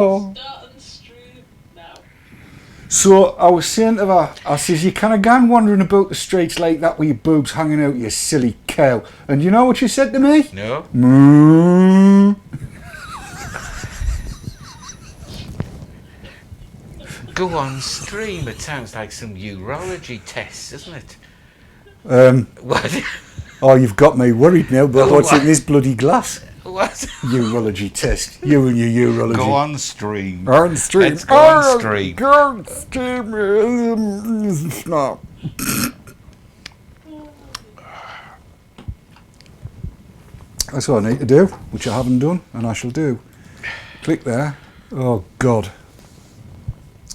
Starting the stream now. So I was saying to her, I says, you can't go wandering about the streets like that with your boobs hanging out, you silly cow. And you know what she said to me? No. Go on stream. It sounds like some urology test, doesn't it? What? Oh, you've got me worried now, but what's in this bloody glass? What? Urology test. You and your urology. Go on stream. On stream. Let's go on stream. Go on stream. No. That's what I need to do, which I haven't done, and I shall do. Click there. Oh, God.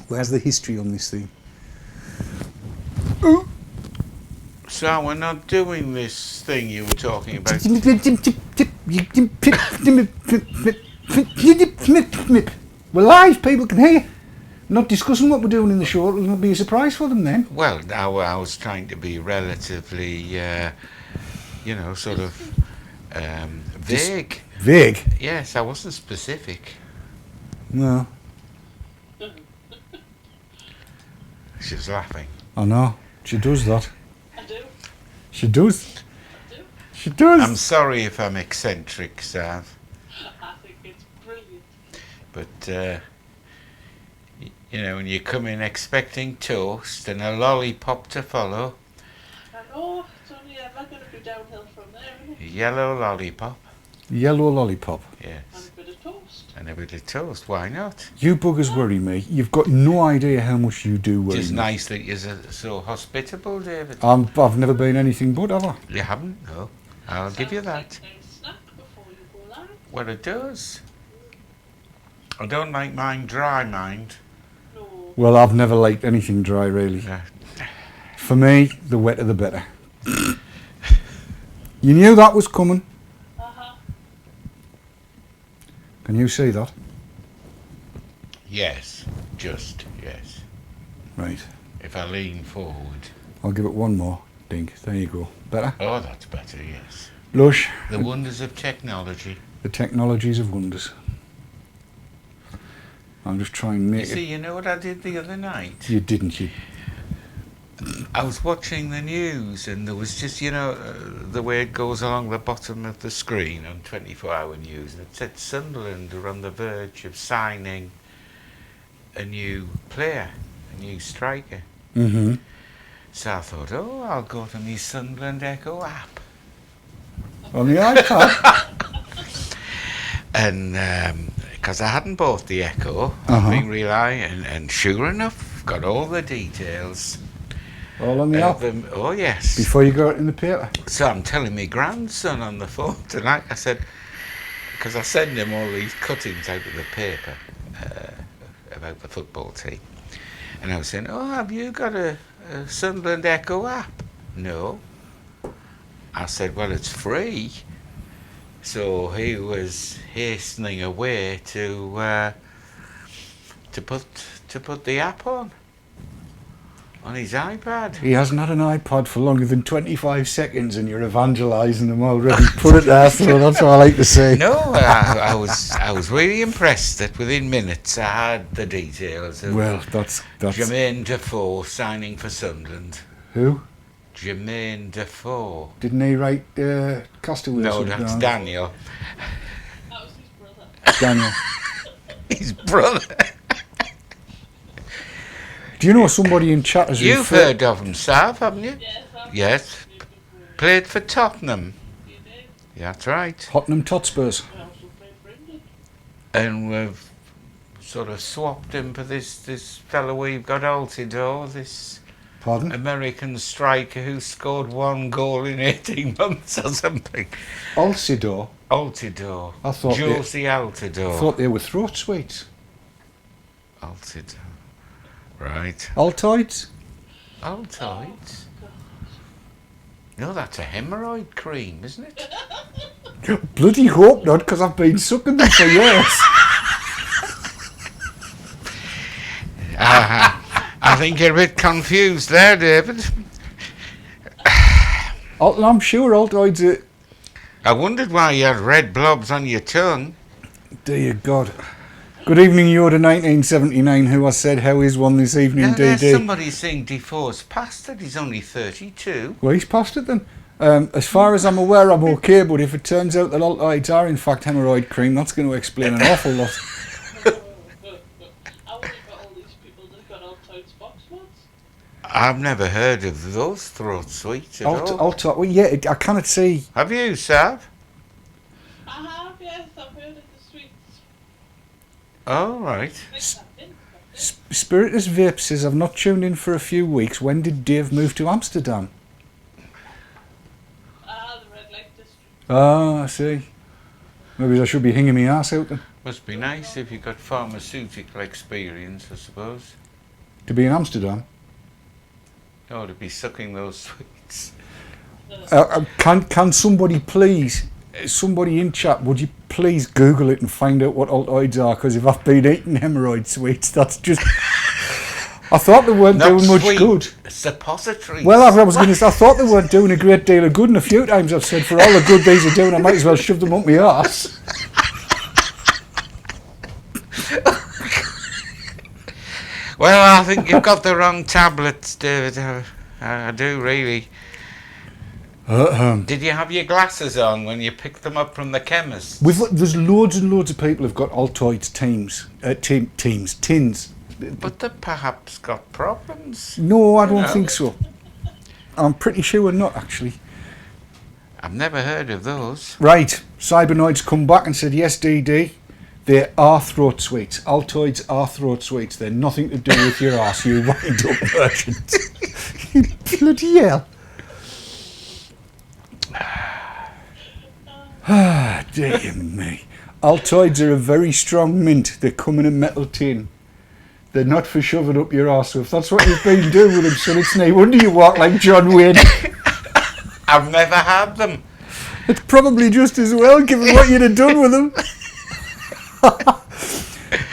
Where's the history on this thing? So we're not doing this thing you were talking about. We're live, people can hear. Not discussing what we're doing in the show, it'll not be a surprise for them then. Well, I was trying to be relatively, sort of vague. Vague? Yes, I wasn't specific. No. She's laughing. I know. She does that. I do. She does. I do. She does. I'm sorry if I'm eccentric, Sav. I think it's brilliant. But, when you come in expecting toast and a lollipop to follow. I know, it's only ever going to be downhill from there, isn't it? Yellow lollipop. Yellow lollipop. Yes. And a bit of toast. And a bit of toast, why not? You buggers worry me. You've got no idea how much you do worry Just me. nice that you're so hospitable, David. I've never been anything but, have I? You haven't? No. I'll give you that. Sounds like a nice snack before you go live. Well, it does. I don't like mine dry, mind. No. Well, I've never liked anything dry, really. Yeah. For me, the wetter the better. You knew that was coming. Uh-huh. Can you see that? Yes. Just, yes. Right. If I lean forward. I'll give it one more. Dink. There you go. Better? Oh, that's better, yes. Lush. The wonders of technology. The technologies of wonders. I'm just trying to You make see, it. you know what I did the other night? You didn't, you? I was watching the news and there was just, the way it goes along the bottom of the screen on 24-hour news, and it said Sunderland are on the verge of signing a new player, a new striker. Mm-hmm. So I thought, I'll go to my Sunderland Echo app. On the iPad? And because I hadn't bought the Echo, being reliant, and sure enough, got all the details. All on the app? Oh, yes. Before you got it in the paper? So I'm telling my grandson on the phone tonight, I said, because I send him all these cuttings out of the paper about the football team. And I was saying, have you got a Sunderland Echo app? No. I said, well, it's free. So he was hastening away to put the app on his iPad. He hasn't had an iPod for longer than 25 seconds and you're evangelising them already. Put it there, so that's what I like to say. No, I was really impressed that within minutes I had the details of that's Jermaine Defoe signing for Sunderland. Who? Jermaine Defoe. Didn't he write Castaway? No, that's Daniel. That was his brother. Daniel. His brother. Do you know somebody in chat has You've heard of him, Sav, haven't you? Yes, I've Yes. seen him before. Played for Tottenham. You did. Yeah, that's right. Tottenham Totspurs? I also played Brendan. And we've sort of swapped him for this fellow we've got, Altidore, this Pardon? American striker who scored 1 goal in 18 months or something. Altidore? Altidore. I thought Josie I Altidore. thought they were throat sweets. Altidore. Right. Altoids? Altoids. No, that's a hemorrhoid cream, isn't it? Bloody hope not, because I've been sucking them for years. I think you're a bit confused there, David. I'm sure Altoids are... I wondered why you had red blobs on your tongue. Dear God. Good evening, Yoda 1979, who has said how is one this evening, Now there's DD. somebody saying Defoe's past it. He's only 32. Well, he's past it then. As far as I'm aware, I'm okay, but if it turns out that Altoids are in fact hemorrhoid cream, that's going to explain an awful lot. I wonder about all these people that got Altoids box ones. I've never heard of those throat sweets at all. Well, yeah, I cannot see. Have you, Sav? I have, yes, I've heard of the sweets. Oh, right. Spiritus Vape says, I've not tuned in for a few weeks. When did Dave move to Amsterdam? The red light district. Ah, I see. Maybe I should be hanging my ass out then. Must be nice if you got pharmaceutical experience, I suppose. To be in Amsterdam? Oh, to be sucking those sweets. Can somebody please, somebody in chat, would you please Google it and find out what Altoids are? Because if I've been eating hemorrhoid sweets, that's just... I thought they weren't Not doing much sweet, good. suppositories. Well, I was going to say, I thought they weren't doing a great deal of good, and a few times I've said, for all the good these are doing, I might as well shove them up my arse. Well, I think you've got the wrong tablets, David. I do, really. Did you have your glasses on when you picked them up from the chemist? There's loads and loads of people who've got Altoids tins. But they perhaps got problems. No, I don't think so. I'm pretty sure not, actually. I've never heard of those. Right, Cybernoids come back and said, yes, DD, they are throat sweets. Altoids are throat sweets. They're nothing to do with your arse, you wind up merchant. You bloody hell. Ah, dear me. Altoids are a very strong mint. They come in a metal tin. They're not for shoving up your arse. So if that's what you've been doing with them, son, it's no wonder you walk like John Wayne. I've never had them. It's probably just as well, given what you'd have done with them.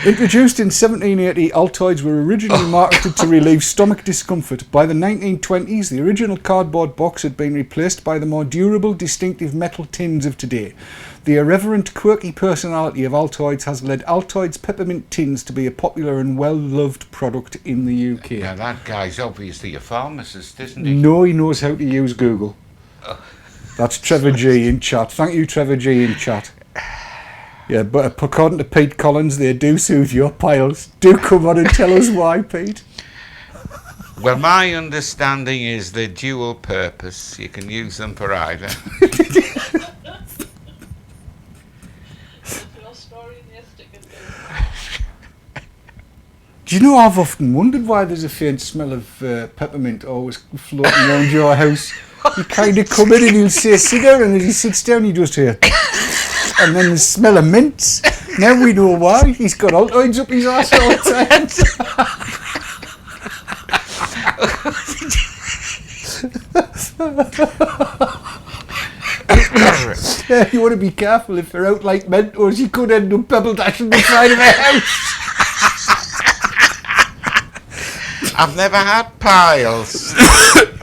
Introduced in 1780, Altoids were originally marketed to relieve stomach discomfort. By the 1920s, the original cardboard box had been replaced by the more durable, distinctive metal tins of today. The irreverent, quirky personality of Altoids has led Altoids peppermint tins to be a popular and well-loved product in the UK. Now, that guy's obviously a pharmacist, isn't he? No, he knows how to use Google. That's Trevor G in chat. Thank you, Trevor G in chat. Yeah, but according to Pete Collins, they do soothe your piles. Do come on and tell us why, Pete. Well, my understanding is they're dual purpose. You can use them for either. Do you know, I've often wondered why there's a faint smell of peppermint always floating around your house. You kind of come in and you'll say cigar, and as he sits down you just hear and then the smell of mints. Now we know why. He's got Altoids up his arse all the time. Yeah, you want to be careful. If they're out like Mentos, you could end up pebble dashing the side of a house. I've never had piles.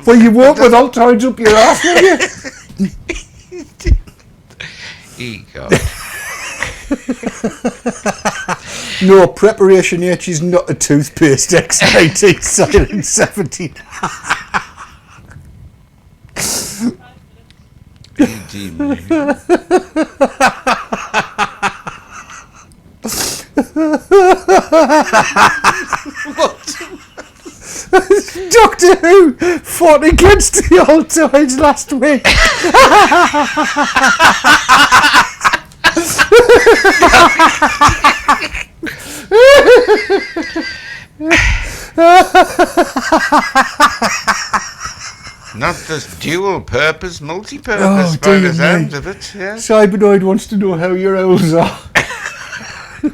Well, you won't with Altoids up your arse, will you? eCom. No, Preparation H is not a toothpaste. X19 silent 17. Doctor Who fought against the Altoids last week. Not just dual purpose, multi-purpose by the sounds of it. Yeah. Cybernoid wants to know how your owls are.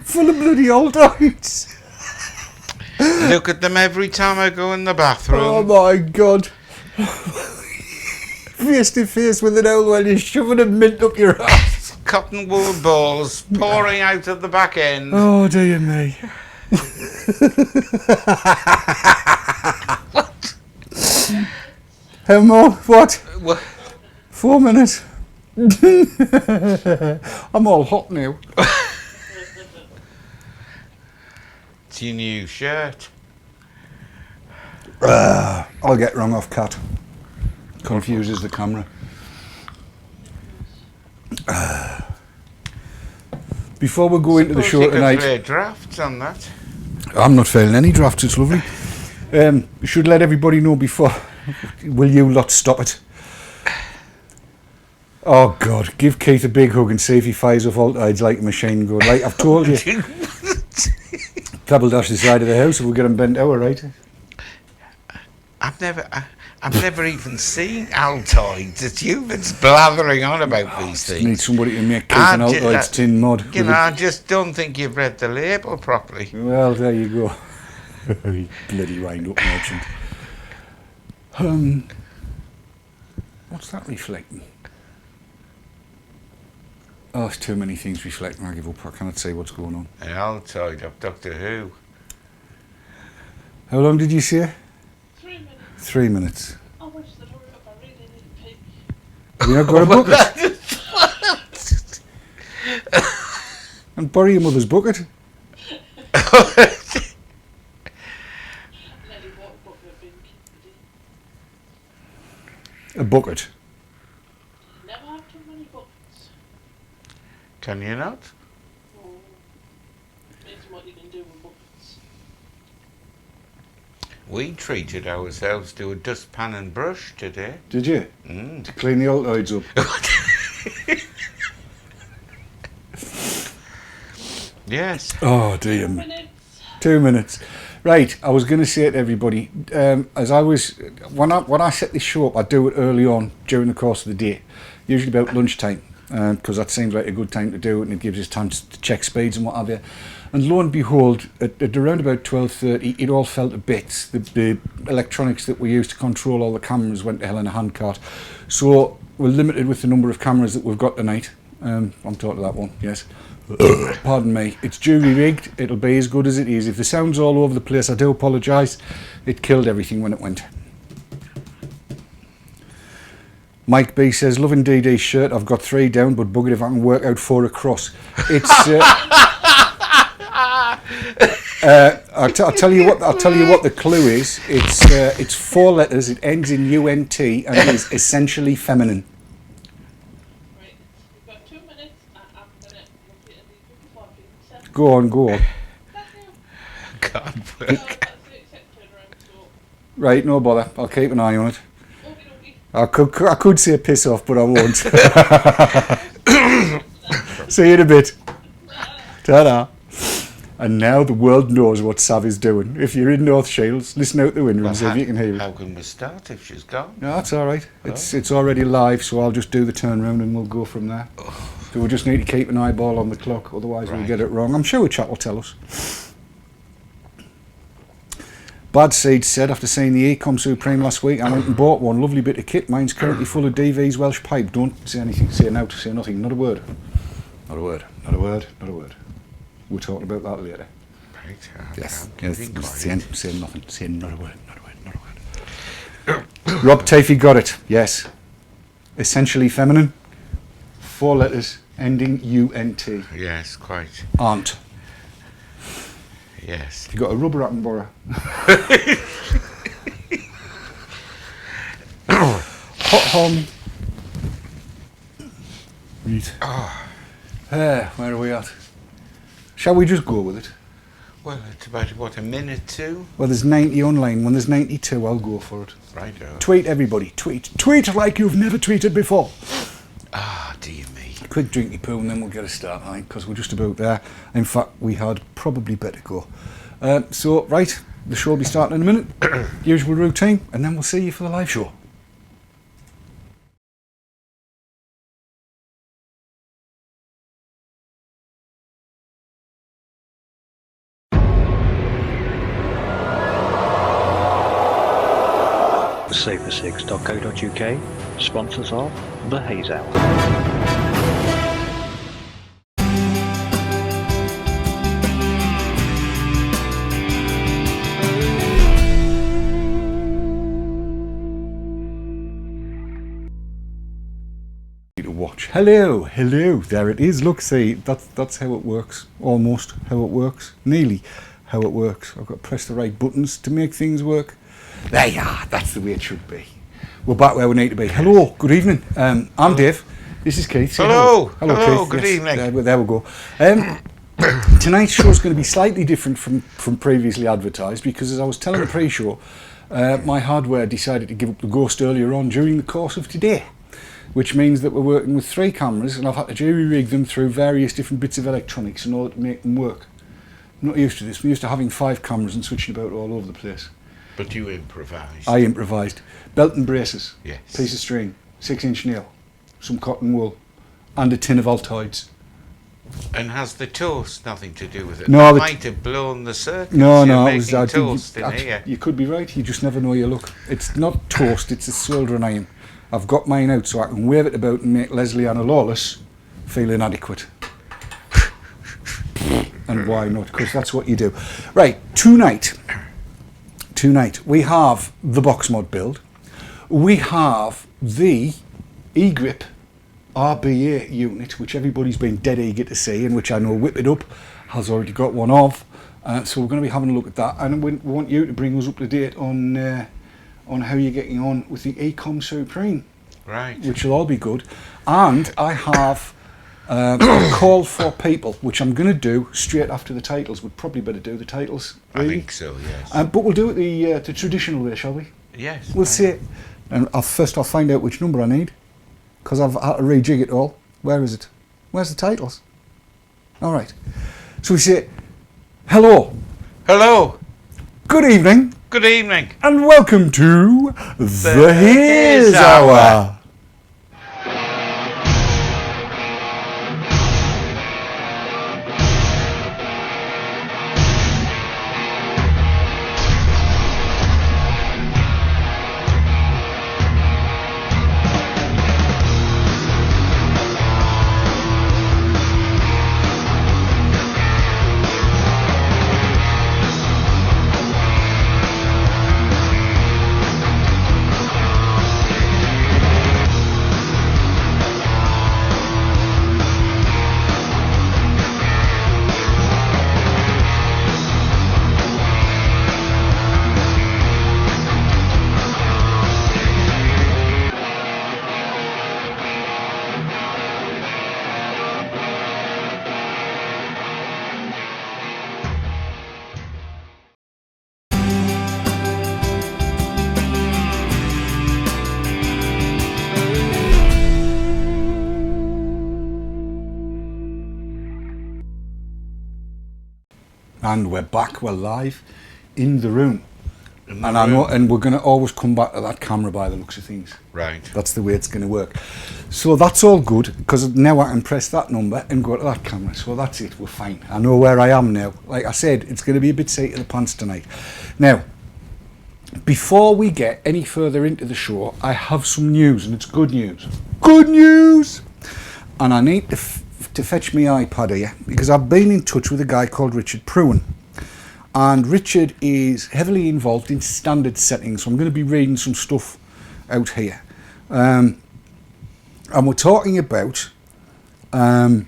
Full of bloody Altoids. Look at them every time I go in the bathroom. Oh my god. Face to face with an owl while you're shoving a mint up your ass. Cotton wool balls pouring out of the back end. Oh dear me. How more? What? 4 minutes. I'm all hot now. It's your new shirt. I'll get wrong off cat. Confuses the camera. Before we go into the show tonight, play drafts on that. I'm not failing any drafts. It's lovely. Should let everybody know before. Will you lot stop it? Oh God, give Keith a big hug and see if he fires off altides like a machine gun. Like I've told you. Pebble dash the side of the house if we get him bent over, right? I've never even seen Altoids. It's you that's blathering on about these things. Need somebody to make Keith an Altoids tin mod. You know, I just don't think you've read the label properly. Well, there you go. You bloody wind-up merchant. What's that reflecting? Oh, there's too many things reflecting. I give up. I cannot say what's going on. An Altoid of Doctor Who. How long did you say? 3 minutes. 3 minutes. I wish they'd hurry up. I really need a pee. Have you not got a bucket? And borrow your mother's bucket. Nearly bought a bucket of being kidding. A bucket. Never have too many buckets. Can you not? Oh, it's what you can do with buckets. We treated ourselves to a dustpan and brush today. Did you? To clean the Altoids up. Yes. Oh dear. 2 minutes. 2 minutes. Right, I was going to say to everybody, as I was, when I set this show up, I do it early on during the course of the day, usually about lunchtime, because that seems like a good time to do it, and it gives us time to check speeds and what have you. And lo and behold, at around about 12:30, it all fell to bits. The electronics that we used to control all the cameras went to hell in a handcart. So we're limited with the number of cameras that we've got tonight. I'm talking that one, yes. Pardon me. It's jury rigged. It'll be as good as it is. If the sound's all over the place, I do apologise. It killed everything when it went. Mike B says, loving DD's shirt. I've got 3 down, but bugger if I can work out 4 across. It's. I'll tell you what the clue is. It's 4 letters. It ends in UNT and is essentially feminine. Right, we've got 2 minutes. I'm going to look at these before I Go on. Thank you. Can't So work. that's the except turnaround, so. Right, no bother. I'll keep an eye on it. Okie dokie. I could say piss off, but I won't. See you in a bit. Ta-da. And now the world knows what Sav is doing. If you're in North Shields, listen out the window and see if you can hear it. How can we start if she's gone? No, that's all right. It's already live, so I'll just do the turnaround and we'll go from there. So we just need to keep an eyeball on the clock, otherwise we'll get it wrong. I'm sure chat will tell us. Bad Seed said, after seeing the eCom Supreme last week, I went and bought one. Lovely bit of kit. Mine's currently full of DV's Welsh pipe. Don't say anything. Say out. Say nothing. Not a word. Not a word. Not a word. Not a word. We'll talk about that later. Right. Yes. Say nothing. Say not a word. Not a word. Not a word. Rob Tafey got it. Yes. Essentially feminine. 4 letters ending UNT. Yes, quite. Aunt. Yes. You got a rubber I can borrow. Hot home. Right. Where are we at? Shall we just go with it? Well, it's about, what, a minute, 2? Well, there's 90 online. When there's 92, I'll go for it. Right. Tweet, everybody. Tweet. Tweet like you've never tweeted before. Ah, dear me. Quick drinky poo and then we'll get a start, I think, because we're just about there. In fact, we had probably better go. So, right, the show will be starting in a minute. Usual routine, and then we'll see you for the live show. safersix.co.uk, sponsors of the Haze Hour. To watch. Hello, there it is. Look, see, that's how it works. Almost how it works. Nearly. how it works. I've got to press the right buttons to make things work. There you are. That's the way it should be. We're back where we need to be. Hello, good evening. I'm Dave. This is Keith. Hello. Hello, Hello, Keith. good evening. There we go. Tonight's show is going to be slightly different from previously advertised because, as I was telling the pre-show, my hardware decided to give up the ghost earlier on during the course of today, which means that we're working with 3 cameras and I've had to jury-rig them through various different bits of electronics in order to make them work. I'm not used to this. I'm used to having 5 cameras and switching about all over the place. But you improvised. I improvised. Belt and braces, Yes. piece of string, 6-inch nail, some cotton wool, and a tin of Altoids. And has the toast nothing to do with it? No, That might have blown the circuit. No, You're it was making toast in here. you could be right. You just never know your luck. It's not toast. It's a soldering iron. I've got mine out so I can wave it about and make Leslie Anna Lawless feel inadequate. And why not? Because that's what you do. Right, tonight we have the box mod build. We have the eGrip RBA unit, which everybody's been dead eager to see, and which I know Whip It Up has already got one of. So we're going to be having a look at that, and we want you to bring us up to date on how you're getting on with the eCom Supreme, Right. which will all be good. And I have a call for people, which I'm going to do straight after the titles. We'd probably better do the titles, really. I think so, yes. But we'll do it the traditional way, shall we? Yes. We'll see it. And I'll find out which number I need, because I've had to rejig it all. Where is it? Where's the titles? All right. So we say, hello, Hello. good evening, Good evening. and welcome to the Haze Haze Hour. Hour. And we're back, we're live in the room. And I know, and we're going to always come back to that camera by the looks of things. Right. That's the way it's going to work. So that's all good, because now I can press that number and go to that camera. So that's it, we're fine. I know where I am now. Like I said, it's going to be a bit seat of the pants tonight. Now, before we get any further into the show, I have some news, and it's good news. Good news! And I need to fetch my iPad here, because I've been in touch with a guy called Richard Pruen. And Richard is heavily involved in standard settings, so I'm going to be reading some stuff out here. And we're talking about battery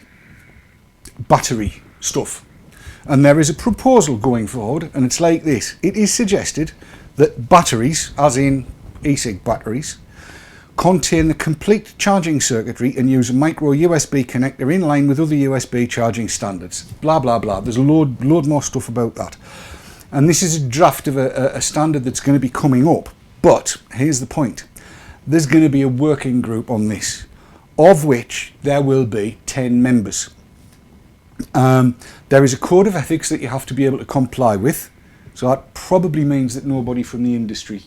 stuff. And there is a proposal going forward, and it's like this. It is suggested that batteries, as in e-cig batteries, contain the complete charging circuitry and use a micro USB connector in line with other USB charging standards. Blah, blah, blah. There's a load more stuff about that. And this is a draft of a standard that's going to be coming up. But here's the point. There's going to be a working group on this, of which there will be 10 members. There is a code of ethics that you have to be able to comply with. So that probably means that nobody from the industry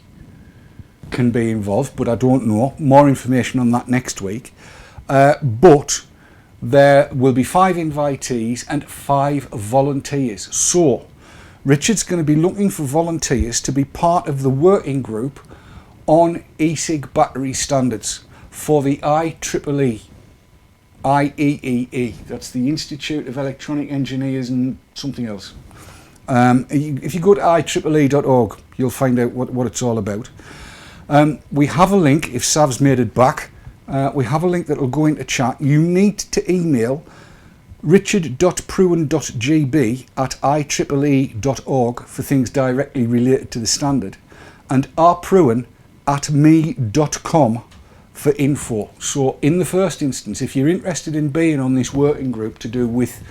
can be involved, but I don't know. More information on that next week. But there will be 5 invitees and 5 volunteers. So Richard's going to be looking for volunteers to be part of the working group on e-cig battery standards for the IEEE. IEEE. That's the Institute of Electronic Engineers and something else. If you go to IEEE.org, you'll find out what it's all about. We have a link, if Sav's made it back, we have a link that will go into chat. You need to email richard.pruin.gb at ieee.org for things directly related to the standard, and rpruin@me.com for info. So in the first instance, if you're interested in being on this working group to do with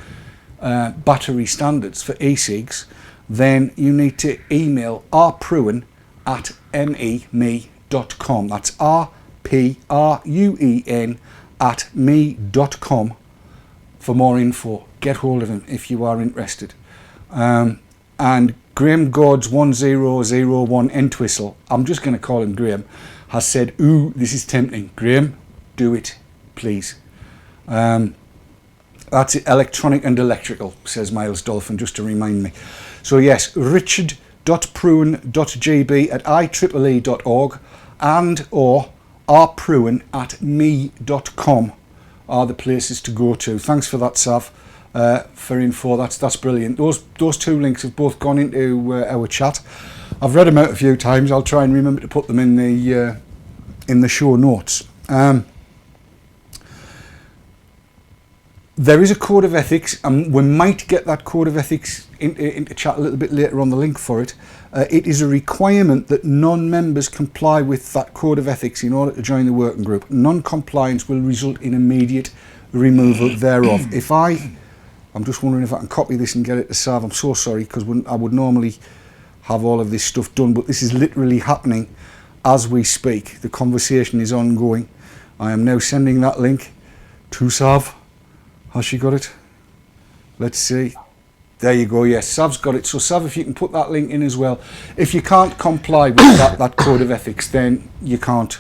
battery standards for e-cigs, then you need to email rpruin@me.com. That's rpruin@me.com for more info. Get hold of him if you are interested. And Graham God's 1001 Entwistle, I'm just going to call him Graham, has said, ooh, this is tempting. Graham, do it, please. That's it, electronic and electrical, says Miles Dolphin, just to remind me. So yes, richard.pruin.gb at ieee.org and or rpruin@me.com are the places to go to. Thanks for that, Sav, for info. That's brilliant. Those two links have both gone into our chat. I've read them out a few times. I'll try and remember to put them in the show notes. There is a code of ethics, and we might get that code of ethics into chat a little bit later on, the link for it. It is a requirement that non-members comply with that code of ethics in order to join the working group. Non-compliance will result in immediate removal thereof. I'm just wondering if I can copy this and get it to Sav. I'm so sorry, because I would normally have all of this stuff done, but this is literally happening as we speak. The conversation is ongoing. I am now sending that link to Sav. Has she got it? Let's see. There you go. Yes, Sav's got it. So Sav, if you can put that link in as well. If you can't comply with that code of ethics, then you can't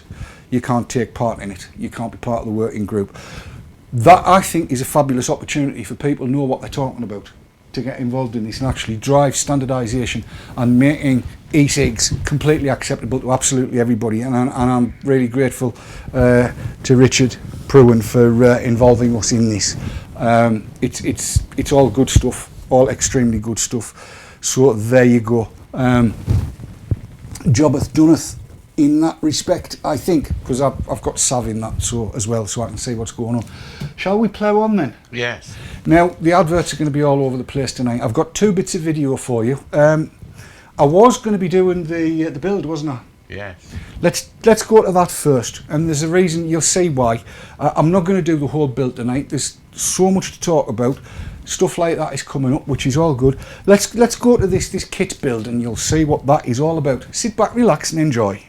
take part in it. You can't be part of the working group. That, I think, is a fabulous opportunity for people to know what they're talking about, to get involved in this and actually drive standardisation and making e-cigs completely acceptable to absolutely everybody. And I'm really grateful to Richard Pruin for involving us in this. It's all good stuff, all extremely good stuff. So there you go. Jobbeth doneth in that respect, I think, because I've got Sav in that as well, so I can see what's going on. Shall we plough on then? Yes. Now, the adverts are going to be all over the place tonight. I've got 2 bits of video for you. I was going to be doing the build, wasn't I? Yes. Let's go to that first, and there's a reason. You'll see why. I'm not going to do the whole build tonight. There's so much to talk about. Stuff like that is coming up, which is all good. Let's go to this kit build, and you'll see what that is all about. Sit back, relax, and enjoy.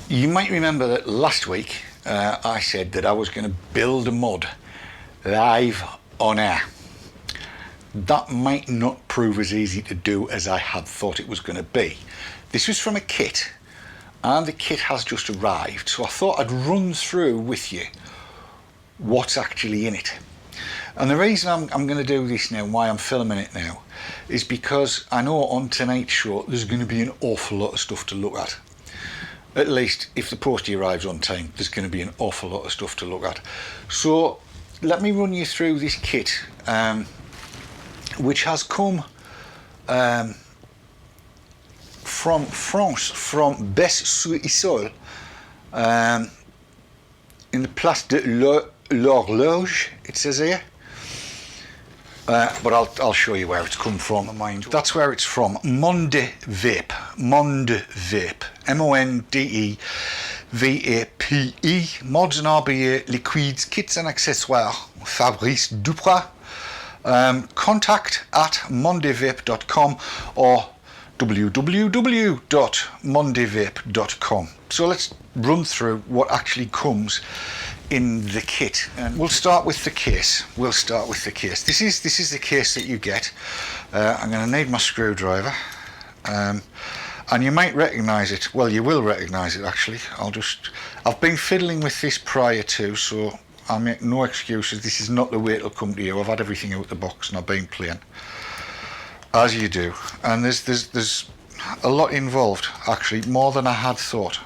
You might remember that last week I said that I was going to build a mod live on air. That might not prove as easy to do as I had thought it was going to be. This was from a kit, and the kit has just arrived, so I thought I'd run through with you what's actually in it. And the reason I'm going to do this now, why I'm filming it now, is because I know on tonight's show there's going to be an awful lot of stuff to look at. At least if the postie arrives on time, there's going to be an awful lot of stuff to look at. So let me run you through this kit, which has come from France, from Besse-sur-Issole, in the Place de l'Horloge, it says here. But I'll show you where it's come from. That's where it's from. Monde Vape. Monde Vape. MONDEVAPE. Mods and RBA liquides, kits and accessoires. Fabrice Duprat. Contact at mondevape.com or www.mondevape.com. So let's run through what actually comes in the kit, and we'll start with the case. This is the case that you get. I'm going to need my screwdriver, and you might recognise it. Well, you will recognise it actually. I've been fiddling with this prior to, so I make no excuses. This is not the way it'll come to you. I've had everything out the box and I've been playing, as you do. And there's a lot involved, actually, more than I had thought.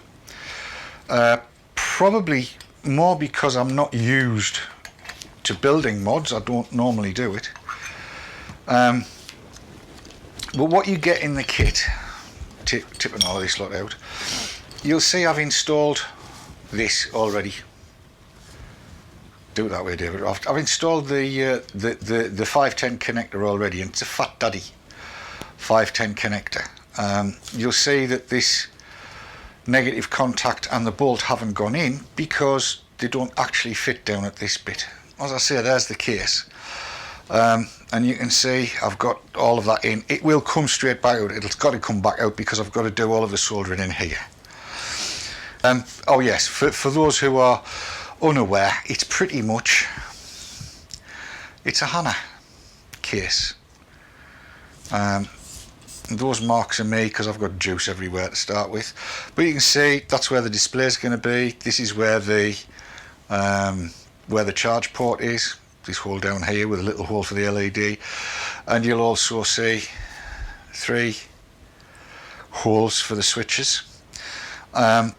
Probably more because I'm not used to building mods. I don't normally do it. But what you get in the kit, tipping all of this lot out, you'll see I've installed this already. do it that way, David. I've installed the 510 connector already, and it's a fat daddy 510 connector. You'll see that this negative contact and the bolt haven't gone in because they don't actually fit down at this bit. As I say, there's the case, and you can see I've got all of that in. It will come straight back out. It's got to come back out because I've got to do all of the soldering in here. Oh yes, for those who are unaware, it's pretty much, it's a Hannah case. Those marks are me because I've got juice everywhere to start with, but you can see that's where the display is going to be. This is where the charge port is, this hole down here with a little hole for the LED, and you'll also see 3 holes for the switches.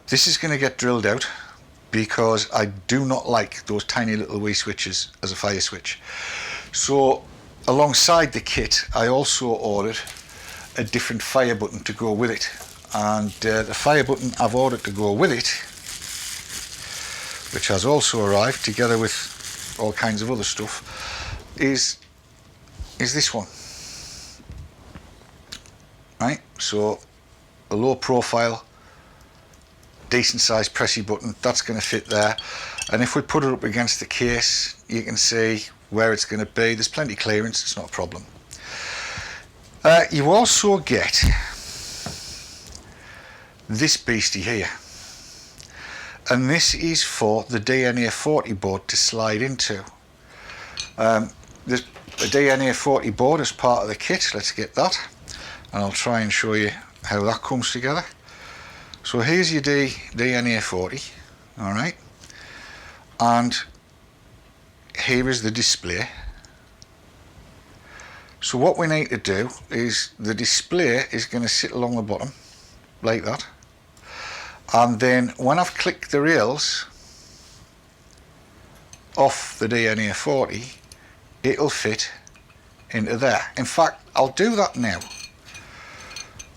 This is going to get drilled out because I do not like those tiny little wee switches as a fire switch. So alongside the kit I also ordered a different fire button to go with it, and the fire button I've ordered to go with it, which has also arrived together with all kinds of other stuff, is this one. Right, so a low profile, decent sized pressy button, that's going to fit there, and if we put it up against the case you can see where it's going to be. There's plenty of clearance, it's not a problem. You also get this beastie here, and this is for the DNA 40 board to slide into. There's a DNA 40 board as part of the kit. Let's get that, and I'll try and show you how that comes together. So here's your DNA 40, alright, and here is the display. So what we need to do is the display is going to sit along the bottom like that, and then when I've clicked the rails off the DNA 40 it'll fit into there. In fact, I'll do that now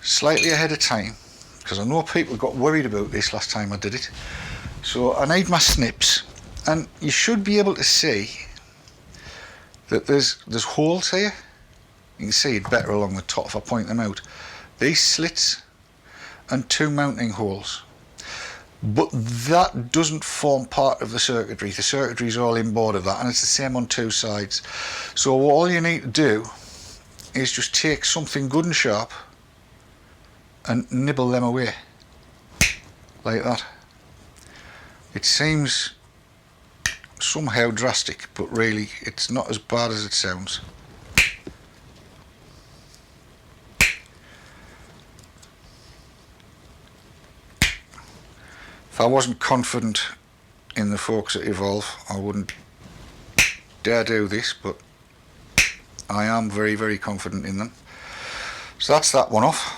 slightly ahead of time because I know people got worried about this last time I did it. So I need my snips, and you should be able to see that there's holes here. You can see it better along the top if I point them out. These slits and 2 mounting holes. But that doesn't form part of the circuitry. The circuitry is all inboard of that, and it's the same on 2 sides. So all you need to do is just take something good and sharp and nibble them away. Like that. It seems somehow drastic, but really it's not as bad as it sounds. If I wasn't confident in the forks at Evolve, I wouldn't dare do this, but I am very, very confident in them. So that's that one off.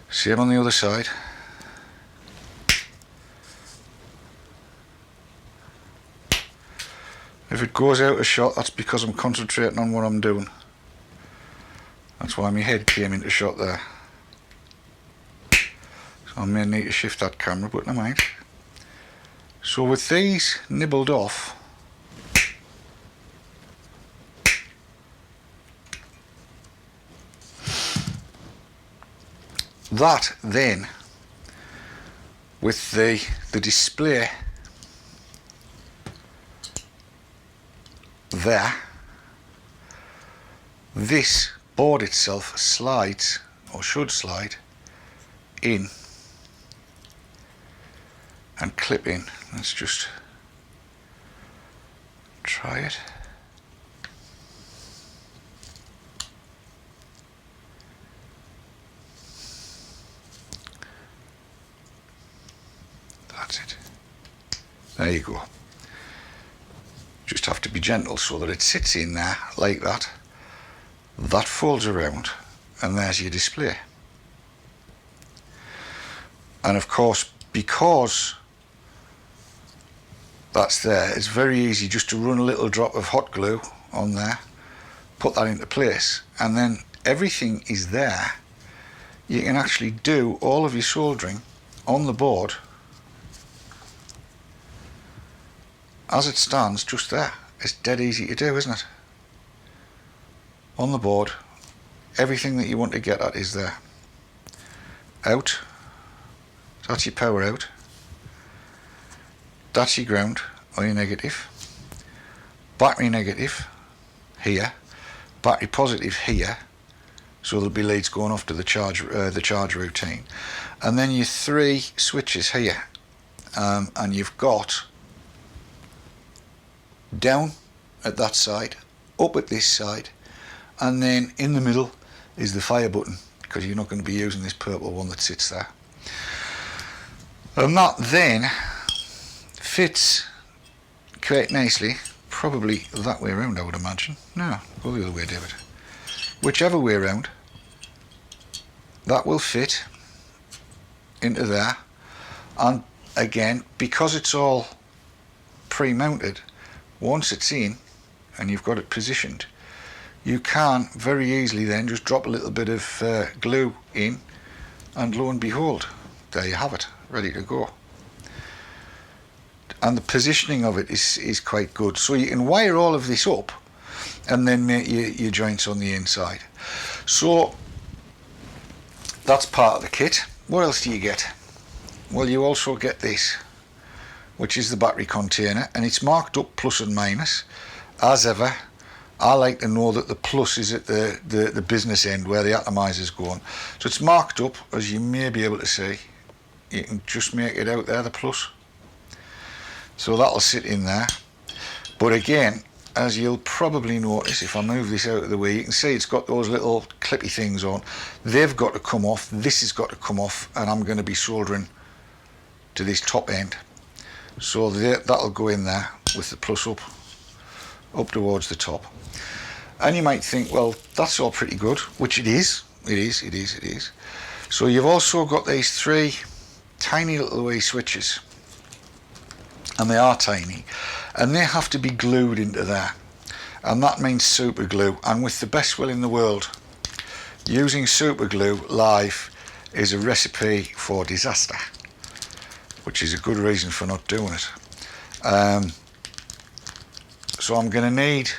Same on the other side. If it goes out of shot, that's because I'm concentrating on what I'm doing. That's why my head came into shot there. So I may need to shift that camera, but never mind. So with these nibbled off, that then, with the display there, this board itself slides, or should slide, in and clip in. Let's just try it. That's it. There you go. Just have to be gentle so that it sits in there like that. That folds around, and there's your display. And of course, because that's there, it's very easy just to run a little drop of hot glue on there, put that into place, and then everything is there. You can actually do all of your soldering on the board as it stands, just there. It's dead easy to do, isn't it? On the board, everything that you want to get at is there. Out, that's your power out. That's your ground, or your negative. Battery negative, here. Battery positive, here. So there'll be leads going off to the charge routine. And then your 3 switches here. And you've got down at that side, up at this side, and then in the middle is the fire button, because you're not going to be using this purple one that sits there. And that then fits quite nicely, probably that way around I would imagine. No, go the other way, David. Whichever way around, that will fit into there. And again, because it's all pre-mounted, once it's in and you've got it positioned, you can very easily then just drop a little bit of glue in, and lo and behold, there you have it, ready to go. And the positioning of it is quite good. So you can wire all of this up and then make your joints on the inside. So that's part of the kit. What else do you get? Well, you also get this, which is the battery container, and it's marked up plus and minus. As ever, I like to know that the plus is at the business end where the atomizer's going. So it's marked up, as you may be able to see. You can just make it out there, the plus. So that'll sit in there. But again, as you'll probably notice, if I move this out of the way, you can see it's got those little clippy things on. They've got to come off, this has got to come off, and I'm going to be soldering to this top end. So that'll go in there with the plus up towards the top. And you might think, well, that's all pretty good, which it is. It is. So you've also got these 3 tiny little wee switches, and they are tiny, and they have to be glued into there, and that means super glue. And with the best will in the world, using super glue live is a recipe for disaster, which is a good reason for not doing it. So I'm going to need,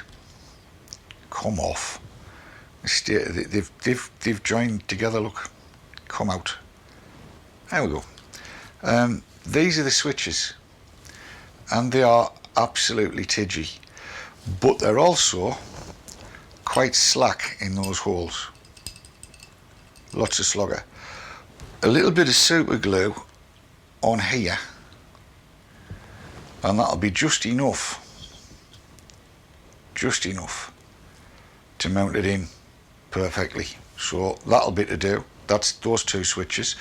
come off, they've joined together, look, come out, there we go. These are the switches, and they are absolutely tidgy, but they're also quite slack in those holes, lots of slogger. A little bit of super glue on here, and that'll be just enough to mount it in perfectly. So that'll be to do. That's those 2 switches.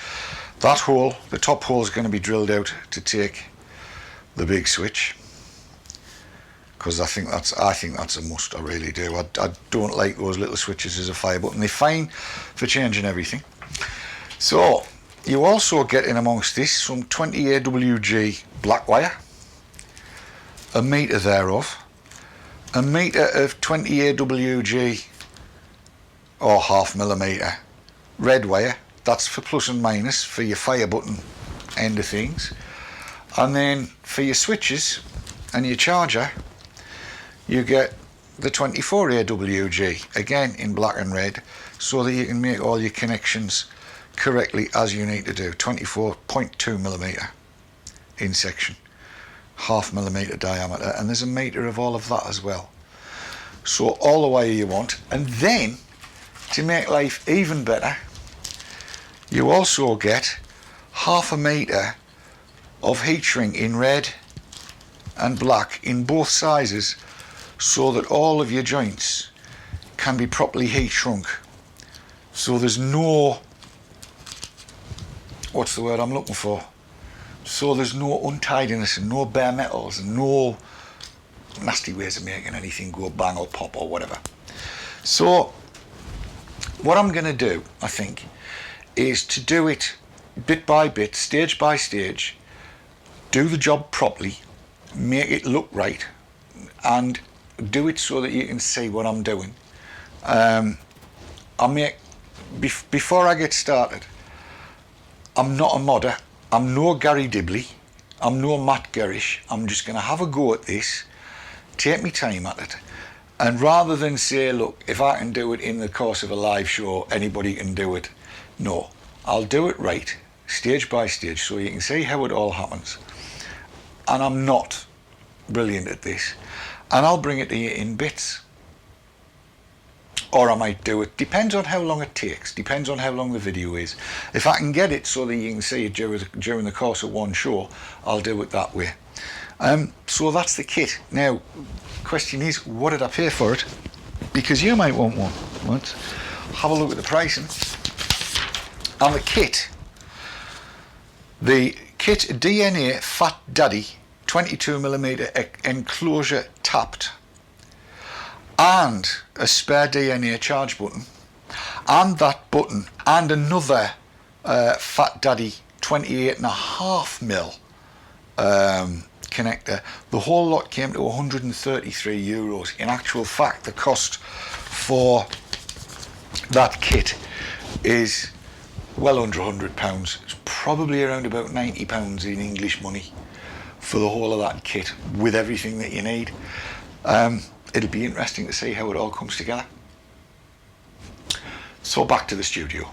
That hole, the top hole, is going to be drilled out to take the big switch, because I think that's a must. I really do. I don't like those little switches as a fire button. They're fine for changing everything. So you also get in amongst this some 20 AWG black wire, a metre thereof, a metre of 20 AWG or 0.5 millimetre red wire. That's for plus and minus for your fire button end of things. And then for your switches and your charger, you get the 24 AWG, again in black and red, so that you can make all your connections correctly as you need to do. 24.2 millimetre in section, 0.5 millimetre diameter, and there's a metre of all of that as well. So all the wire you want. And then, to make life even better, you also get 0.5 metre of heat shrink in red and black in both sizes, so that all of your joints can be properly heat shrunk. So there's no, what's the word I'm looking for? So there's no untidiness and no bare metals and no nasty ways of making anything go bang or pop or whatever. So what I'm going to do, I think, is to do it bit by bit, stage by stage, do the job properly, make it look right, and do it so that you can see what I'm doing. Before I get started, I'm not a modder, I'm no Gary Dibley, I'm no Matt Gerish. I'm just going to have a go at this, take my time at it. And rather than say, look, if I can do it in the course of a live show, anybody can do it. No, I'll do it right, stage by stage, so you can see how it all happens. And I'm not brilliant at this. And I'll bring it to you in bits. Or I might do it, depends on how long it takes, depends on how long the video is. If I can get it so that you can see it during the course of one show, I'll do it that way. So that's the kit. Now, question is, what did I pay for it? Because you might want one. Let's have a look at the pricing. And the kit DNA Fat Daddy 22mm enclosure tapped, and a spare DNA charge button, and that button, and another Fat Daddy 28.5mm connector. The whole lot came to €133. In actual fact, the cost for that kit is well under £100. It's probably around about £90 in English money for the whole of that kit with everything that you need. It'll be interesting to see how it all comes together. So back to the studio.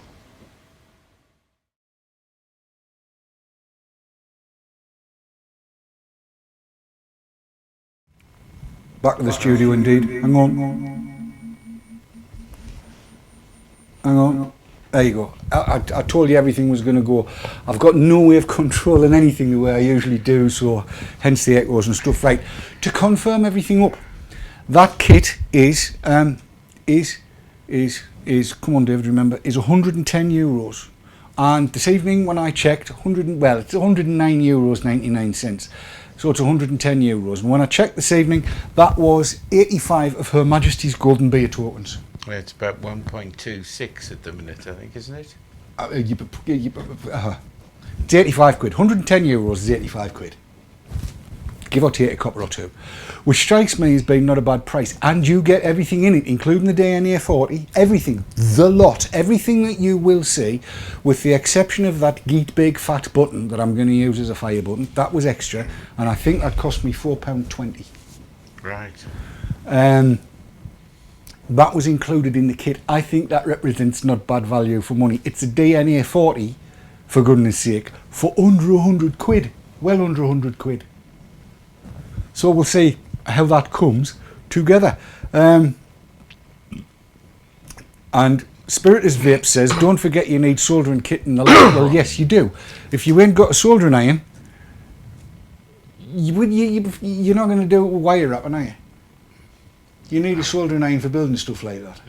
Back to the studio indeed. Hang on. There you go. I told you everything was going to go. I've got no way of controlling anything the way I usually do, so hence the echoes and stuff. Right, to confirm everything up, that kit is come on David, remember, is €110. And this evening when I checked, it's €109.99. So it's €110. And when I checked this evening, that was 85 of Her Majesty's Golden Beer tokens. Well, it's about 1.26 at the minute, I think, isn't it? It's 85 quid. €110 is 85 quid. Give or take a copper or two. Which strikes me as being not a bad price. And you get everything in it, including the DNA 40, everything, the lot, everything that you will see, with the exception of that Geet Big Fat button that I'm going to use as a fire button. That was extra, and I think that cost me £4.20. Right. That was included in the kit. I think that represents not bad value for money. It's a DNA 40, for goodness sake, for under 100 quid. Well under 100 quid. So we'll see how that comes together. And Spiritus Vape says, don't forget you need soldering kit in the lab. Well, yes, you do. If you ain't got a soldering iron, you're not going to do wire wrapping, are you? You need a soldering iron for building stuff like that.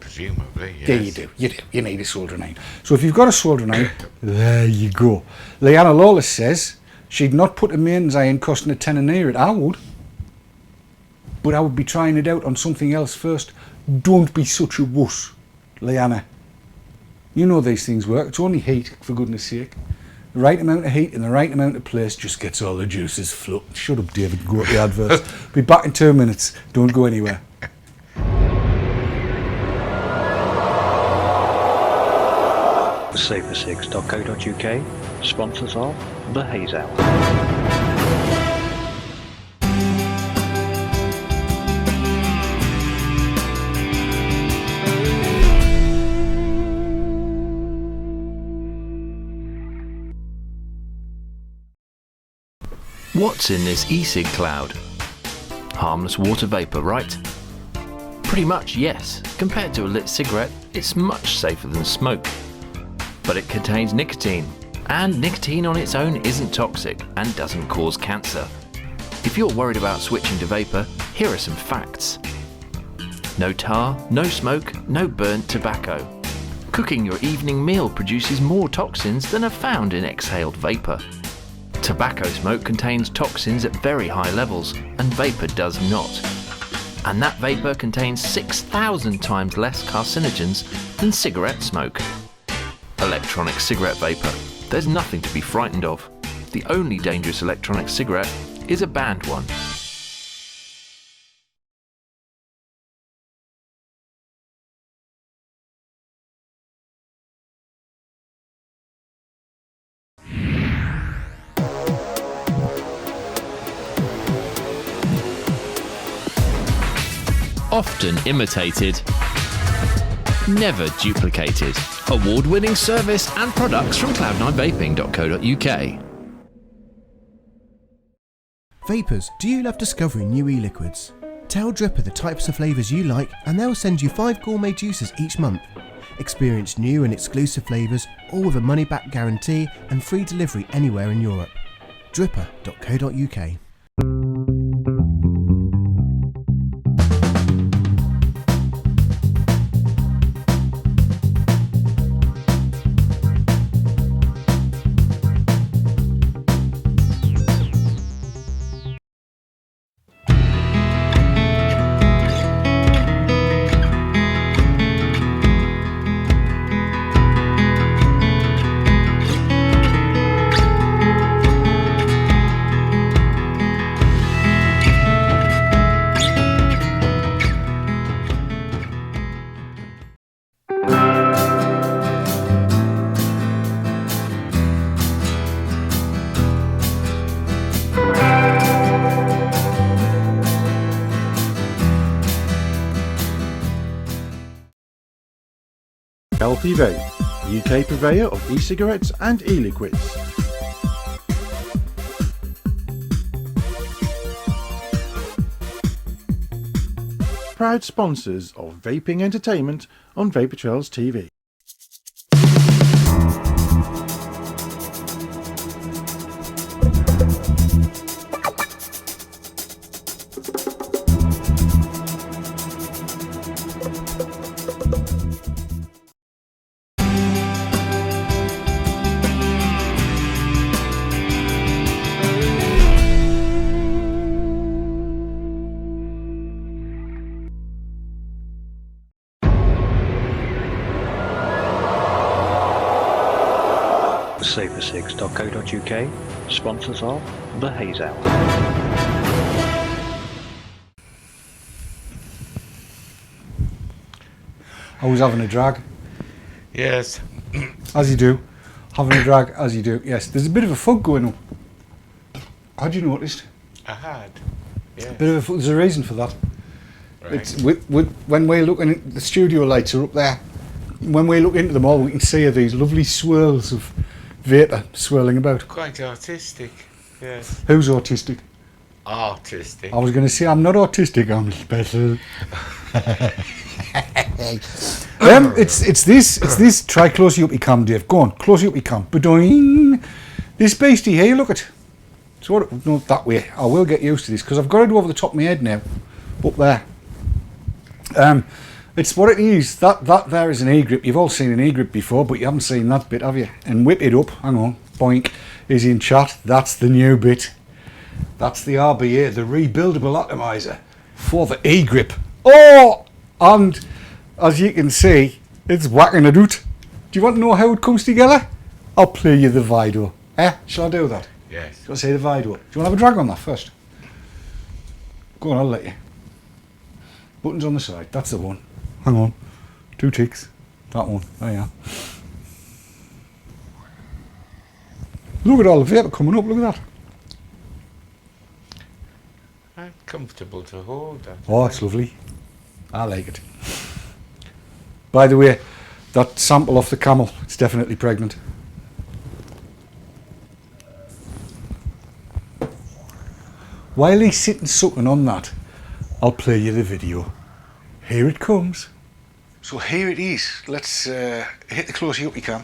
Presumably, yes. Yeah, you do. You need a soldering iron. So if you've got a soldering iron, there you go. Leanna Lawless says she'd not put a mains iron costing a tenner near it. I would. But I would be trying it out on something else first. Don't be such a wuss, Leanna. You know these things work. It's only heat, for goodness sake. The right amount of heat in the right amount of place just gets all the juices flowing. Shut up, David. Go to the adverts. Be back in 2 minutes. Don't go anywhere. Safer6.co.uk, sponsors of the Haze Hour. What's in this e-cig cloud? Harmless water vapour, right? Pretty much, yes. Compared to a lit cigarette, it's much safer than smoke. But it contains nicotine, and nicotine on its own isn't toxic and doesn't cause cancer. If you're worried about switching to vapour, here are some facts. No tar, no smoke, no burnt tobacco. Cooking your evening meal produces more toxins than are found in exhaled vapour. Tobacco smoke contains toxins at very high levels, and vapour does not. And that vapour contains 6,000 times less carcinogens than cigarette smoke. Electronic cigarette vapour. There's nothing to be frightened of. The only dangerous electronic cigarette is a banned one. often imitated, never duplicated. Award-winning service and products from cloud9vaping.co.uk. Vapers, do you love discovering new e-liquids? Tell Dripper the types of flavours you like and they'll send you 5 gourmet juices each month. Experience new and exclusive flavours, all with a money-back guarantee and free delivery anywhere in Europe. Dripper.co.uk. LP Vape, UK purveyor of e-cigarettes and e-liquids. Proud sponsors of Vaping Entertainment on Vapor Trails TV. Safercigs.co.uk, sponsors of the Haze Hour. I was having a drag, Yes. as you do. Having a drag, as you do. Yes, there's a bit of a fog going on. Had you noticed? I had. Yeah. Bit of a fog. There's a reason for that. Right. It's when we're looking at the studio lights are up there. When we look into them all, we can see these lovely swirls of vapour swirling about. Quite artistic. Yes. Who's autistic? Artistic. I was going to say I'm not autistic. I'm special. It's this. Try close your up, eCom, Dave. Go on, close your up, eCom. Badoing. This beastie here. Look at. So what? No, that way. I will get used to this because I've got it over the top of my head now. Up there. It's what it is. That there is an eGrip. You've all seen an eGrip before, but you haven't seen that bit, have you? And whip it up. Hang on. Boink. Is in chat. That's the new bit. That's the RBA, the rebuildable atomizer for the eGrip. Oh! And as you can see, it's whacking it out. Do you want to know how it comes together? I'll play you the video. Shall I do that? Yes. Shall I say the video? Do you want to have a drag on that first? Go on, I'll let you. Buttons on the side. That's the one. Hang on. 2 ticks. That one. There you are. Look at all the vapour coming up. Look at that. Comfortable to hold. Oh, it's lovely. I like it. By the way, that sample off the Camel, it's definitely pregnant. While he's sitting sucking on that, I'll play you the video. Here it comes. So here it is. Let's hit the closey up you can.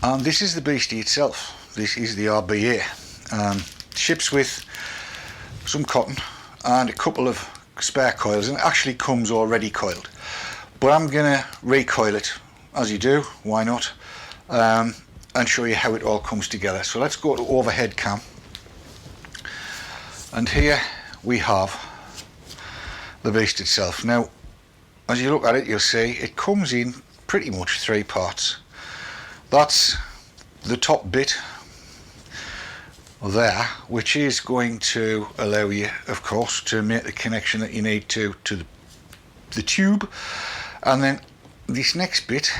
And this is the beastie itself. This is the RBA. Ships with some cotton and a couple of spare coils, and it actually comes already coiled. But I'm gonna recoil it, as you do, why not? And show you how it all comes together. So let's go to overhead cam. And here we have the beast itself. Now, as you look at it, you'll see it comes in pretty much 3 parts. That's the top bit there, which is going to allow you, of course, to make the connection that you need to the tube. And then this next bit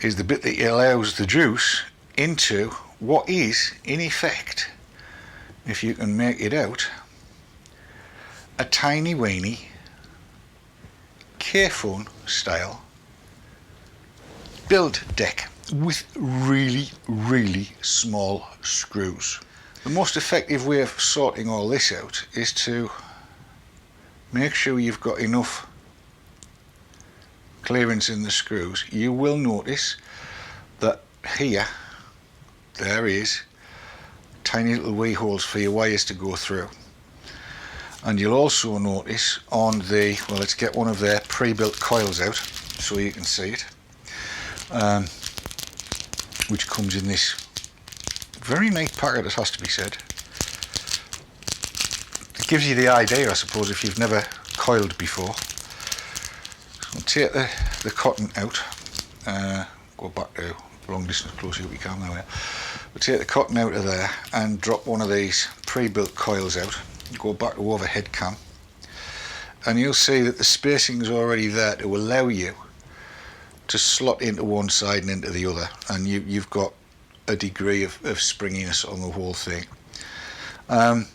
is the bit that allows the juice into what is, in effect, if you can make it out, a tiny weeny K-phone style build deck with really, really small screws. The most effective way of sorting all this out is to make sure you've got enough clearance in the screws. You will notice that here there is tiny little wee holes for your wires to go through, and you'll also notice on the, well, let's get one of their pre-built coils out so you can see it, which comes in this very nice packet, it has to be said. It gives you the idea, I suppose, if you've never coiled before. So take the cotton out, go back to long distance close as we can now. We'll take the cotton out of there and drop one of these pre-built coils out. Go back to overhead cam, and you'll see that the spacing is already there to allow you to slot into one side and into the other, and you've got a degree of springiness on the whole thing. I'm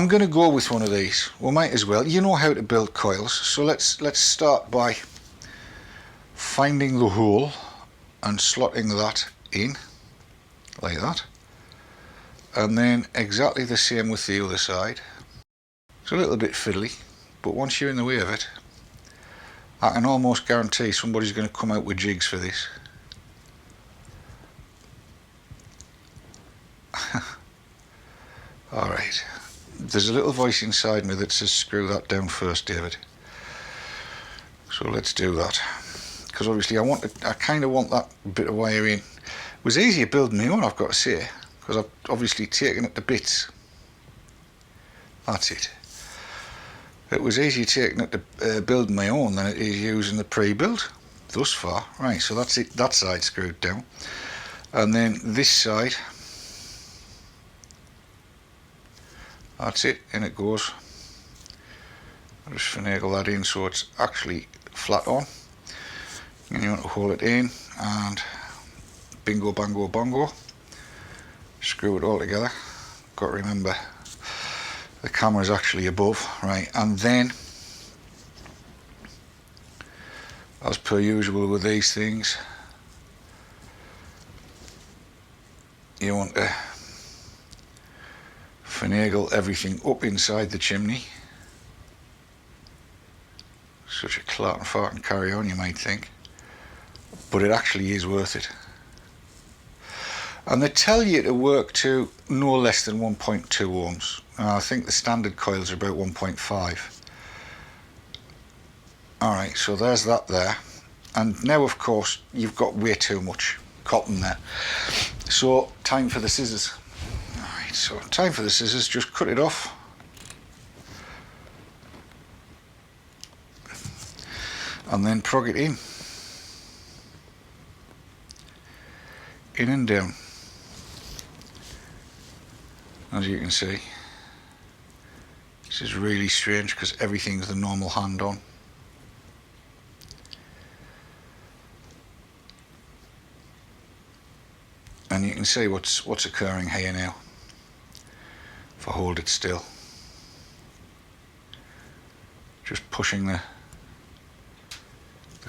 going to go with one of these. We might as well. You know how to build coils, so let's start by finding the hole and slotting that in like that, and then exactly the same with the other side. It's a little bit fiddly, but once you're in the way of it, I can almost guarantee somebody's going to come out with jigs for this. Alright, there's a little voice inside me that says screw that down first, David. So let's do that, because obviously I kind of want that bit of wire in. It was easier building my own, I've got to say, because I've obviously taken it to bits. That's it. It was easier taking it to building my own than it is using the pre-built thus far. Right, so that's it, that side screwed down, and then this side, that's it, in it goes. I'll just finagle that in so it's actually flat on, and you want to hold it in and bingo bango bongo, screw it all together. Got to remember the camera is actually above, right, and then as per usual with these things, you want to finagle everything up inside the chimney. Such a clart and fart and carry on, you might think, but it actually is worth it. And they tell you to work to no less than 1.2 ohms. I think the standard coils are about 1.5. Alright, so there's that there. And now, of course, you've got way too much cotton there. So, time for the scissors. Alright, so time for the scissors, just cut it off. And then prog it in. In and down. As you can see, this is really strange because everything's the normal hand on. And you can see what's occurring here now. If I hold it still, just pushing the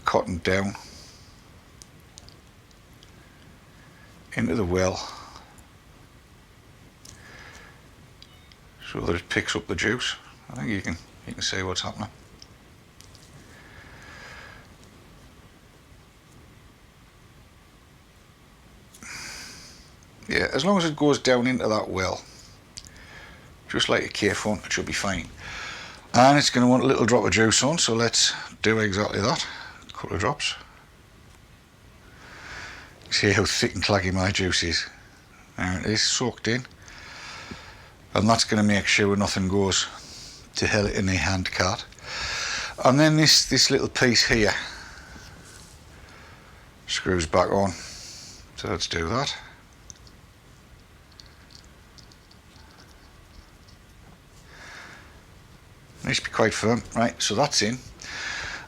cotton down into the well so that it picks up the juice. I think you can see what's happening. Yeah, as long as it goes down into that well, just like a K-phone, it should be fine. And it's going to want a little drop of juice on, so let's do exactly that. A couple of drops. See how thick and claggy my juice is. There it is, soaked in. And that's going to make sure nothing goes to hell in a hand cart. And then this little piece here screws back on. So let's do that. Needs to be quite firm, right? So that's in.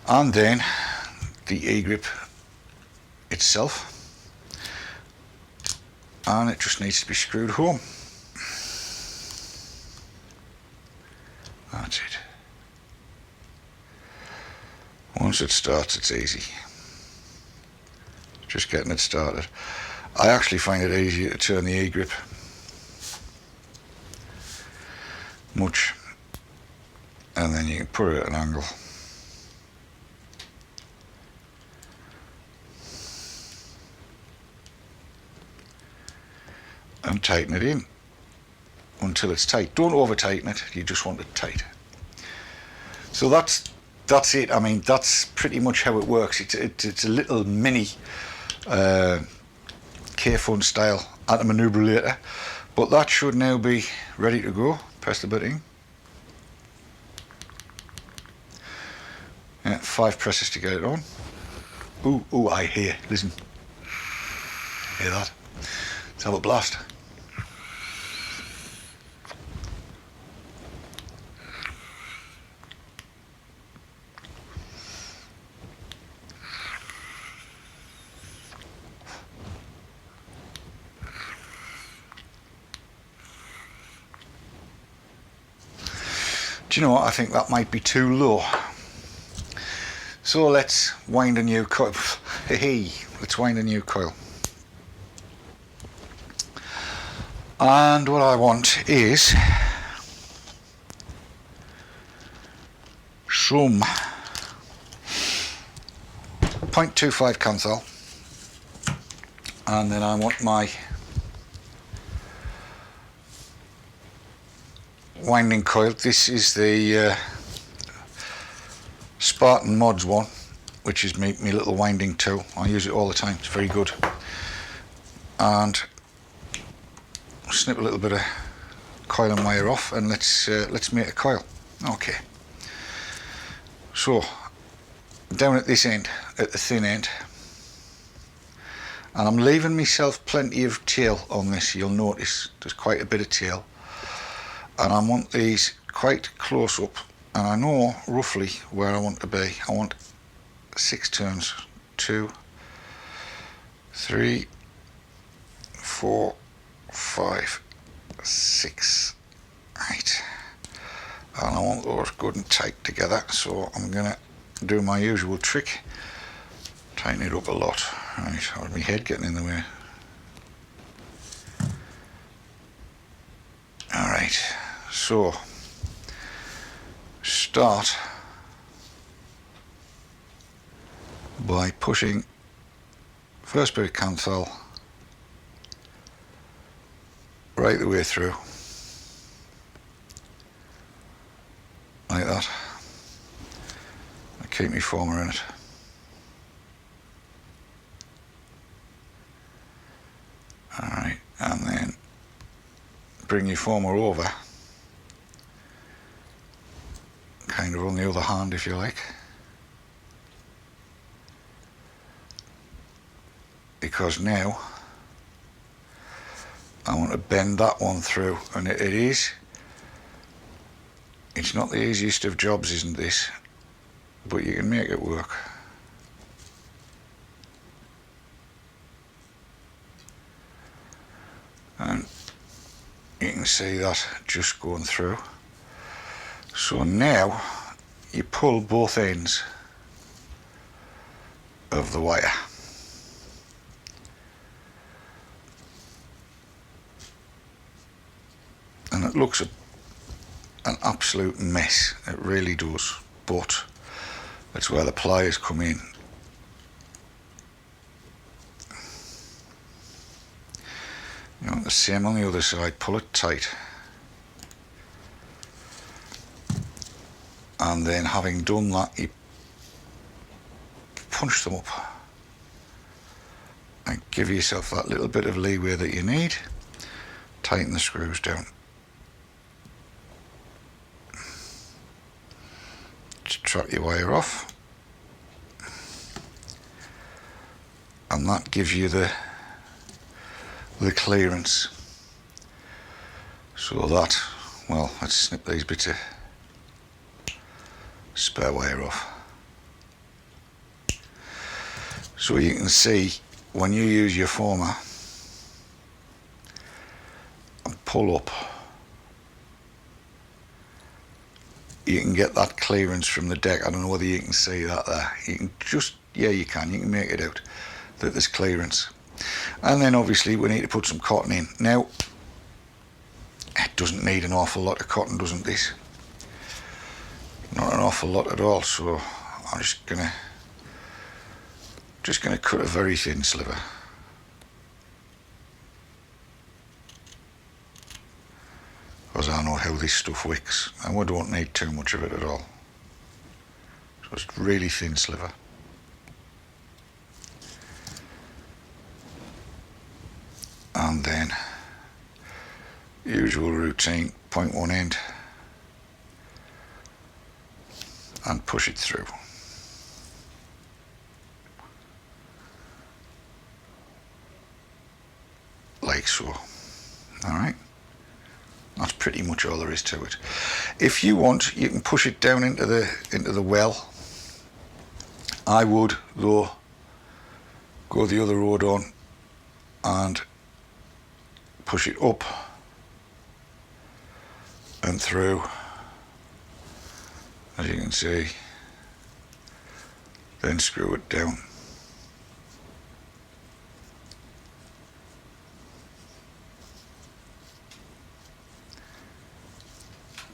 And then the eGrip itself. And it just needs to be screwed home. Once it starts, it's easy. Just getting it started. I actually find it easier to turn the eGrip. Much. And then you can put it at an angle. And tighten it in until it's tight. Don't over tighten it, you just want it tight. So that's it. I mean, that's pretty much how it works. It's a little mini K-Fun style anti-manipulator, but that should now be ready to go. Press the button. Yeah, 5 presses to get it on. Ooh, I hear, listen. Hear that? Let's have a blast. Do you know what? I think that might be too low. So let's wind a new coil. Hey, let's wind a new coil. And what I want is some 0.25 Kanthal, and then I want my winding coil. This is the Spartan Mods one, which is my little winding tool. I use it all the time, it's very good. And snip a little bit of coil and wire off, and let's make a coil. Okay, so down at this end, at the thin end, and I'm leaving myself plenty of tail on this. You'll notice there's quite a bit of tail, and I want these quite close up, and I know roughly where I want to be. I want 6 turns. 2, 3, 4, 5, 6, 8, and I want those good and tight together. So I'm gonna do my usual trick, tighten it up a lot. Right, or my head getting in the way. Alright, so start by pushing first bit of Kanthal right the way through, like that. I keep my former in it. Alright, and then bring your former over, kind of on the other hand if you like, because now I want to bend that one through, and it's not the easiest of jobs, isn't this, but you can make it work. And you can see that just going through. So now you pull both ends of the wire. And it looks an absolute mess, it really does, but that's where the pliers come in. You know, the same on the other side, pull it tight. And then having done that, you punch them up and give yourself that little bit of leeway that you need. Tighten the screws down. Just trap your wire off. And that gives you the clearance. So that, well, let's snip these bits of spare wire off. So you can see when you use your former and pull up, you can get that clearance from the deck. I don't know whether you can see that there. You can just, yeah, you can make it out that there's clearance. And then obviously we need to put some cotton in. Now, it doesn't need an awful lot of cotton, doesn't this? Not an awful lot at all, so I'm just gonna cut a very thin sliver. Because I know how this stuff wicks, and we don't need too much of it at all. So it's really thin sliver. And then usual routine, point one end and push it through. Like so. Alright. That's pretty much all there is to it. If you want, you can push it down into the well. I would, though, go the other road on and push it up and through, as you can see, then screw it down.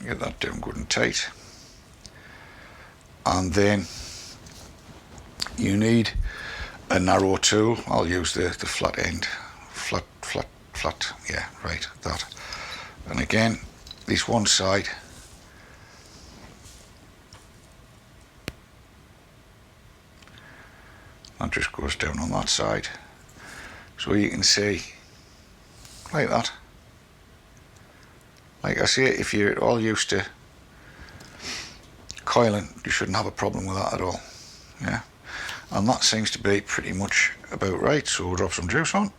Get that down good and tight, and then you need a narrow tool. I'll use the flat end, flat, yeah, right, that. And again, this one side, that just goes down on that side, so you can see, like that. Like I say, if you're all used to coiling, you shouldn't have a problem with that at all. Yeah, and that seems to be pretty much about right, so we'll drop some juice on.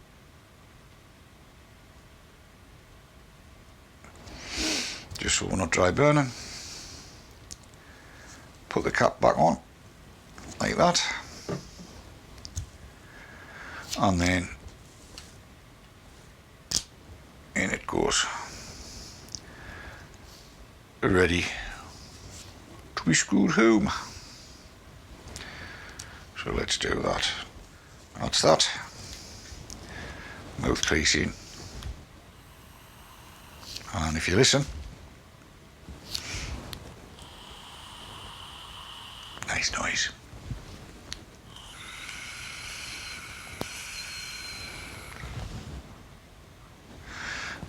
Just so we're not dry burning. Put the cap back on, like that. And then in it goes. Ready to be screwed home. So let's do that. That's that. Mouthpiece in. And if you listen, nice noise.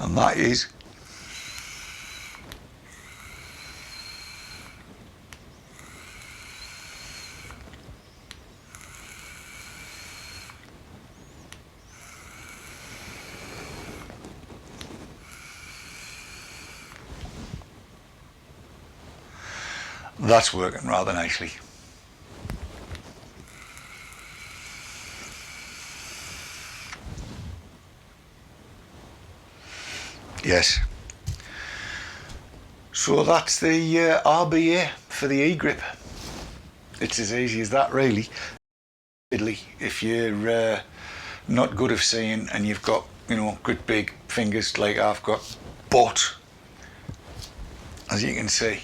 And that is that's working rather nicely. Yes. So that's the RBA for the eGrip. It's as easy as that, really. If you're not good of seeing and you've got, you know, good big fingers like I've got, but as you can see,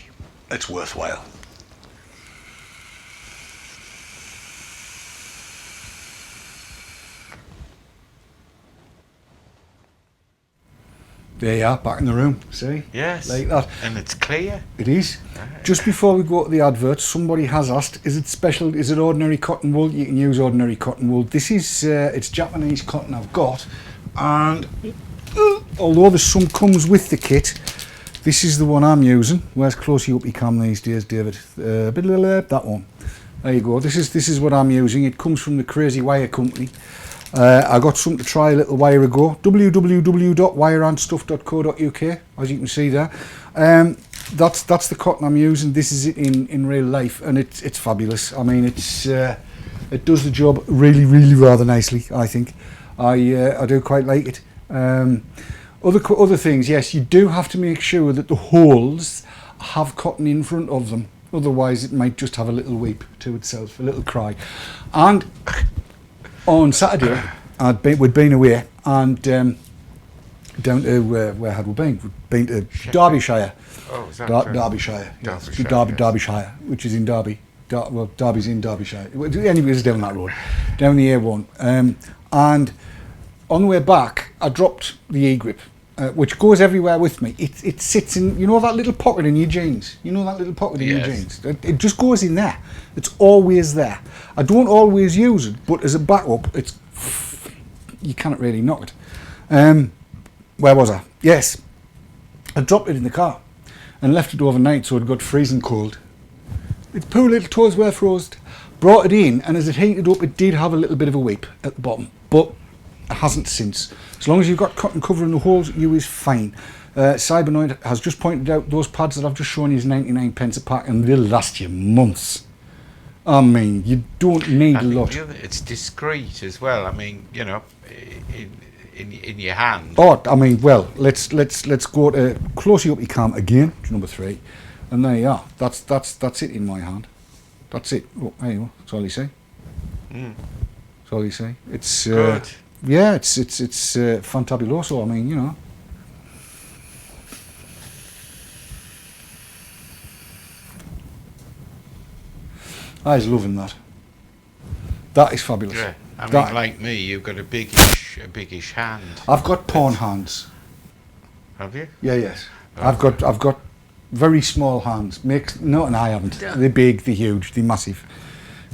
it's worthwhile. There you are, back in the room, see? Yes. Like that. And it's clear. It is. Just before we go to the advert, somebody has asked, is it special, is it ordinary cotton wool? You can use ordinary cotton wool. This is, it's Japanese cotton I've got, and although the some comes with the kit, this is the one I'm using. Where's closey up eCom these days, David? That one. There you go. This is what I'm using. It comes from the Crazy Wire company. I got some to try a little while ago. www.wireandstuff.co.uk, as you can see there. That's the cotton I'm using. This is it in real life, and it's fabulous. I mean, it does the job really rather nicely, I think. I do quite like it. Other things, yes, you do have to make sure that the holes have cotton in front of them. Otherwise, it might just have a little weep to itself, a little cry. And on Saturday, we'd been away, and down to where had we been? We'd been to Derbyshire. Oh, is that Derbyshire. Yeah, Derbyshire, yes. Derbyshire, which is in Derby. Well, Derby's in Derbyshire. Anyway, it's down that road, down the A1. And on the way back, I dropped the eGrip, which goes everywhere with me. It sits in, you know that little pocket in your jeans? You know that little pocket in your jeans? It just goes in there. It's always there. I don't always use it, but as a backup, you can't really knock it. Where was I? Yes, I dropped it in the car and left it overnight, so it got freezing cold. Its poor little toes were frozen. Brought it in, and as it heated up, it did have a little bit of a weep at the bottom, but it hasn't since. As long as you've got cotton covering the holes, you is fine. Cybernoid has just pointed out those pads that I've just shown you is 99 pence a pack, and they'll last you months. I mean, you don't need a lot. It's discreet as well. I mean, you know, in your hand. Oh, I mean, well, let's go to closely up eCom again, number 3, and there you are. That's it in my hand. That's it. Oh, there you go. That's all you see. That's all you see. It's good. Yeah, it's fantabuloso. I mean, you know. I was loving that. That is fabulous. Yeah. I mean, like me, you've got a biggish hand. I've got pawn hands. Have you? Yeah, yes. Oh, I've got very small hands. No, and I haven't. Yeah. They're big, they're huge, they're massive.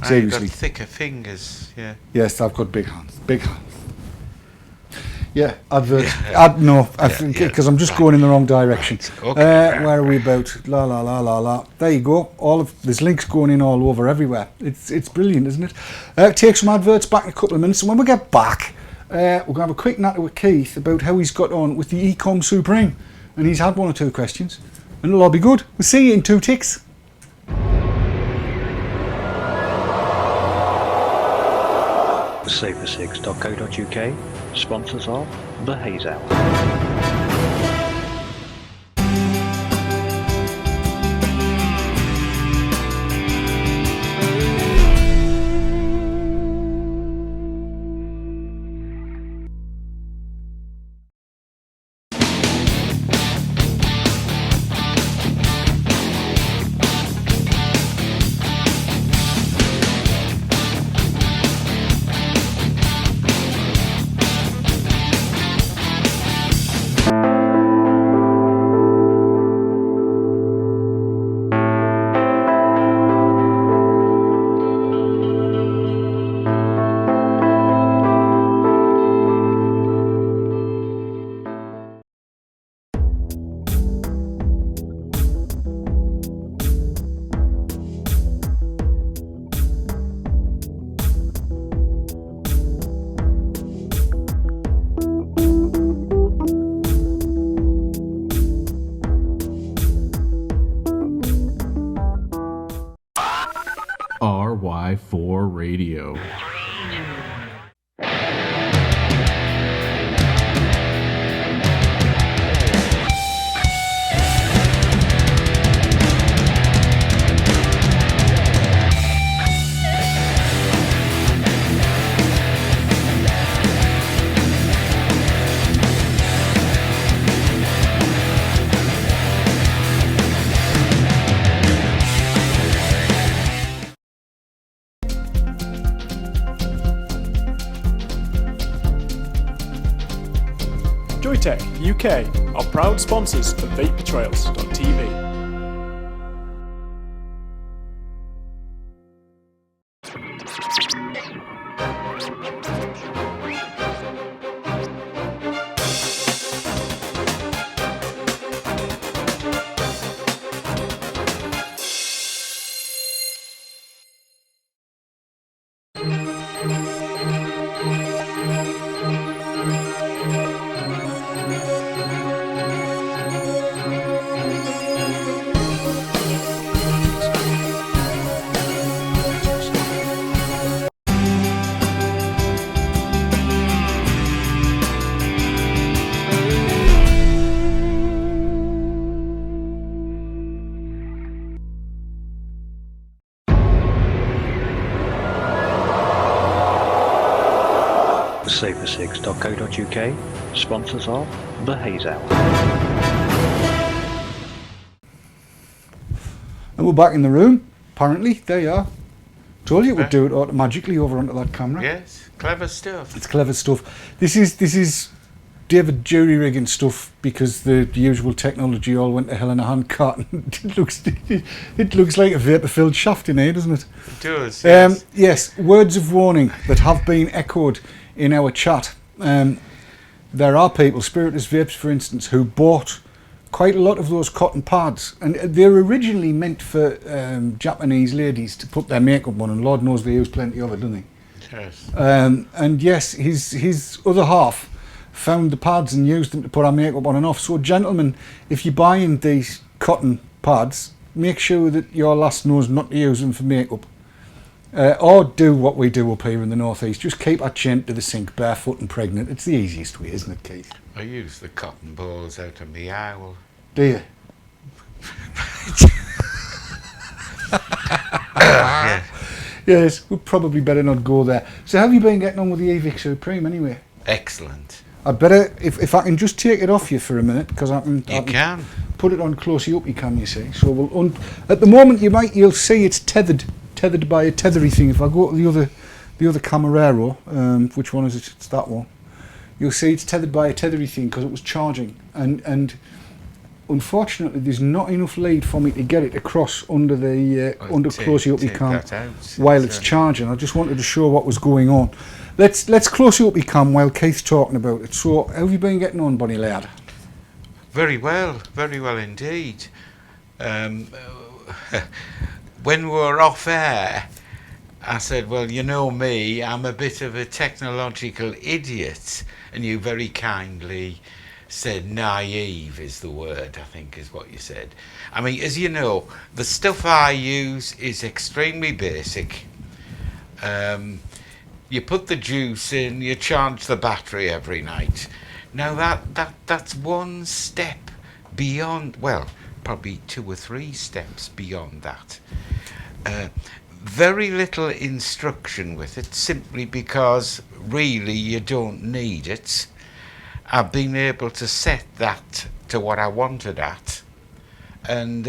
Seriously. You've got thicker fingers. Yeah. Yes, I've got big hands. Big hands. Yeah, adverts. Yeah. No, because I'm just going in the wrong direction. Right. Okay. Where are we about? La la la la la. There you go. There's links going in all over everywhere. It's brilliant, isn't it? Take some adverts back in a couple of minutes, and when we get back, we're going to have a quick natter with Keith about how he's got on with the eCom Supreme, and he's had 1 or 2 questions, and it'll all be good. We'll see you in 2 ticks. safercigs.co.uk, sponsors of the Haze Hour. RY4 Radio. Joytech UK are proud sponsors of VapeTrails.tv. safercigs.co.uk, sponsors of the Haze Hour. And we're back in the room. Apparently, there you are. Told you it would do it magically over onto that camera. Yes, clever stuff. It's clever stuff. This is David jury rigging stuff because the usual technology all went to hell in a handcart. it looks like a vapor-filled shaft in here, doesn't it? It does. Yes. Yes. Words of warning that have been echoed in our chat. There are people, Spiritus Vapes for instance, who bought quite a lot of those cotton pads, and they're originally meant for Japanese ladies to put their makeup on, and Lord knows they use plenty of it, don't they? Yes. And yes, his other half found the pads and used them to put our makeup on and off. So gentlemen, if you're buying these cotton pads, make sure that your lass knows not to use them for makeup. Or do what we do up here in the northeast, just keep our chin to the sink barefoot and pregnant. It's the easiest way, isn't it, Keith? I use the cotton balls out of my owl. Do you? Yeah. Yes, we'd probably better not go there. So how have you been getting on with the eVic Supreme anyway? Excellent. I'd better, if I can just take it off you for a minute, because I can put it on closey up, you can, you see. So we'll at the moment you'll see it's tethered by a tethery thing. If I go to the other Camarero, which one is it? It's that one. You'll see it's tethered by a tethery thing because it was charging, and unfortunately there's not enough lead for me to get it across under the under closey up you can while it's charging. I just wanted to show what was going on. Let's closey up you can while Keith's talking about it. So how have you been getting on, Bonnie lad? Very well indeed. When we were off air, I said, well, you know me, I'm a bit of a technological idiot, and you very kindly said naive is the word, I think is what you said. I mean, as you know, the stuff I use is extremely basic. You put the juice in, you charge the battery every night. Now that's one step beyond, well, probably 2 or 3 steps beyond that. Very little instruction with it, simply because really you don't need it. I've been able to set that to what I wanted at, and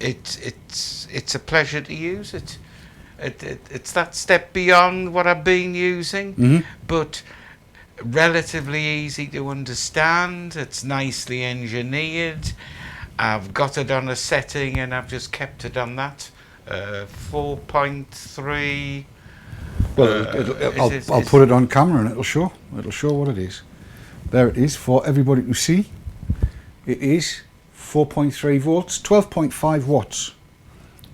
it's a pleasure to use it. It's that step beyond what I've been using, but relatively easy to understand. It's nicely engineered. I've got it on a setting and I've just kept it on that. 4.3. Well, I'll put it on camera and it'll show what it is. There it is for everybody to see. It is 4.3 volts, 12.5 watts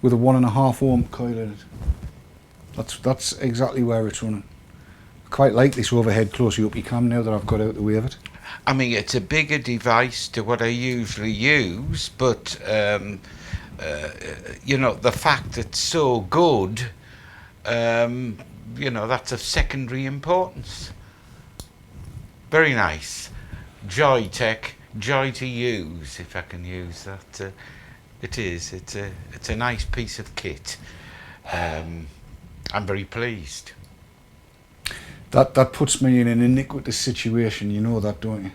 with a 1.5 ohm coil in it. That's exactly where it's running. Quite like this overhead closely up you can now that I've got out the way of it. I mean, it's a bigger device to what I usually use, but you know, the fact it's so good, you know, that's of secondary importance. Very nice. Joy tech, joy to use, if I can use that. It is. It's a nice piece of kit. I'm very pleased. That puts me in an iniquitous situation, you know that, don't you?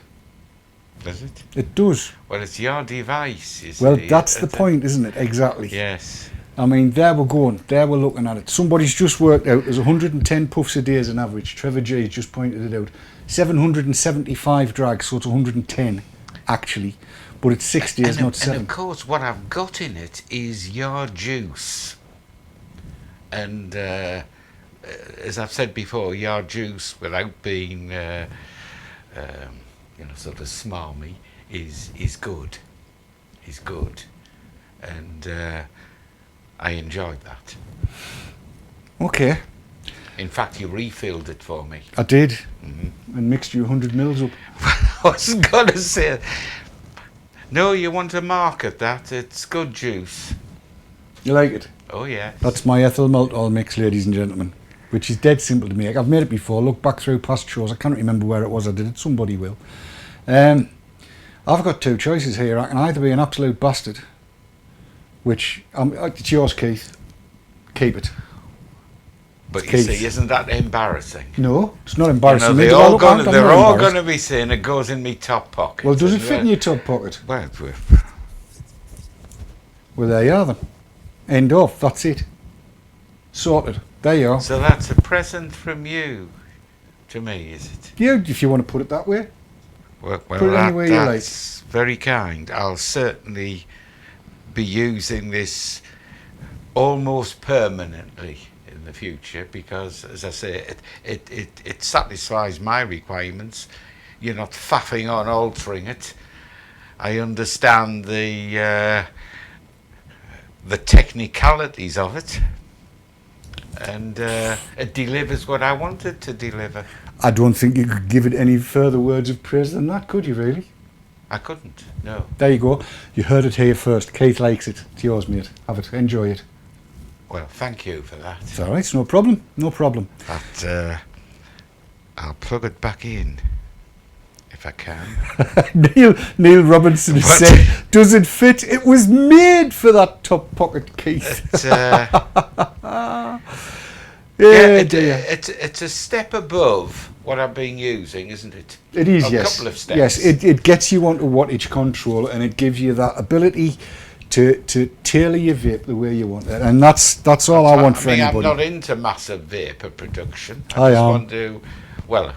Does it? It does. Well, it's your device, you see. Well, that's the point, isn't it? Exactly. Yes. I mean, there we're going. There we're looking at it. Somebody's just worked out there's 110 puffs a day as an average. Trevor G just pointed it out. 775 drags, so it's 110, actually. But it's 6 days, not 7. And of course, what I've got in it is your juice. And as I've said before, your juice, without being, you know, sort of smarmy, is good. Is good. And I enjoyed that. Okay. In fact, you refilled it for me. I did. And mixed you 100 mils up. I wasn't going to say. No, you want to market that. It's good juice. You like it? Oh, yeah. That's my ethyl maltol mix, ladies and gentlemen, which is dead simple to make. I've made it before. Look back through past shows. I can't remember where it was I did it. Somebody will. I've got 2 choices here. I can either be an absolute bastard, which it's yours, Keith. Keep it. But you Keith. see, isn't that embarrassing? No, it's not You embarrassing. know, Me, they're do I all look going like I'm they're not all embarrassed? going to be saying it goes in me top pocket. Well, does it And, fit in your top pocket? Well, Well, there you are then. End of. That's it. Sorted. There you are. so that's a present from you to me, is it? Yeah, if you want to put it that way. Well, Put it any way you like. that's very kind. I'll certainly be using this almost permanently in the future because, as I say, it satisfies my requirements. You're not faffing on altering it. I understand the technicalities of it, and it delivers what I wanted to deliver. I don't think you could give it any further words of praise than that, could you really? I couldn't, no. There you go. You heard it here first. Keith likes it. It's yours, mate. Have it. Enjoy it. Well, thank you for that. It's all right. It's no problem. No problem. But I'll plug it back in if I can. Neil Robinson What? said, "Does it fit? It was made for that top pocket, Keith." Dear. It's a step above what I've been using, isn't it? It is, a yes. couple of steps. Yes, it gets you onto wattage control and it gives you that ability to tailor your vape the way you want it. And that's all I want for I'm anybody. not into massive vapor production. I just am. want to, well,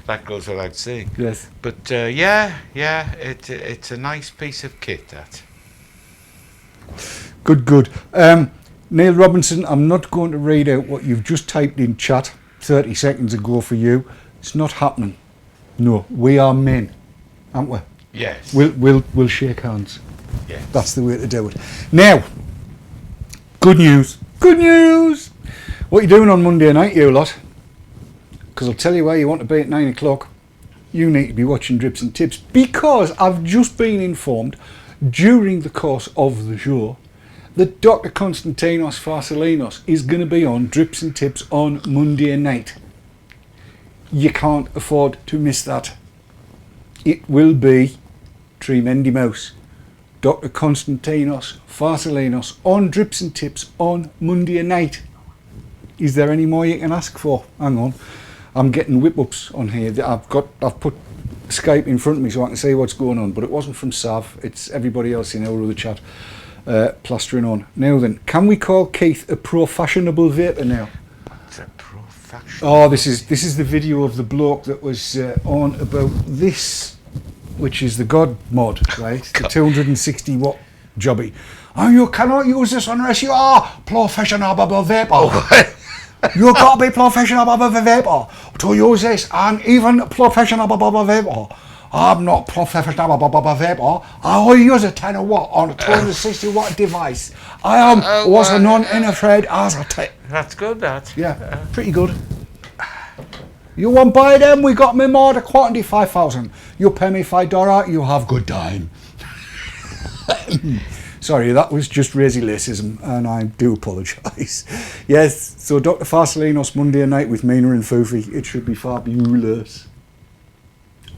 that goes without saying. Yes. But it's a nice piece of kit, that. Good. Neil Robinson, I'm not going to read out what you've just typed in chat 30 seconds ago for you. It's not happening. No, we are men, aren't we? Yes. We'll shake hands. Yes. That's the way to do it. Now, good news. Good news! What are you doing on Monday night, you lot? Because I'll tell you where you want to be at 9 o'clock. You need to be watching Drips and Tips, because I've just been informed during the course of the show that Dr. Konstantinos Varsalinos is going to be on Drips and Tips on Monday night. You can't afford to miss that. It will be tremendy mouse. Dr. Konstantinos Varsalinos on Drips and Tips on Monday night. Is there any more you can ask for? Hang on. I'm getting whip-ups on here. I've put Skype in front of me so I can see what's going on, but it wasn't from Sav. It's everybody else in our other chat plastering on. Now then, can we call Keith a pro-fashionable vapor now? It's a pro-fashionable. Oh, this is the video of the bloke that was on about this, which is the God mod, right? The 260 watt jobby. And you cannot use this unless you are professional vapor. You got to be professional vapor to use this, and even professional vapor. I'm not professional vapor. I use a 10 watt on a 260 watt device. I was a non-unafraid as a tit. That's good, that. Yeah, pretty good. You won't buy them, we got me more the quantity 5,000. You pay me $5, you have good time. Sorry, that was just crazy racism, and I do apologise. Yes, so Dr. Varsalinos Monday night with Mina and Foofy. It should be fabulous.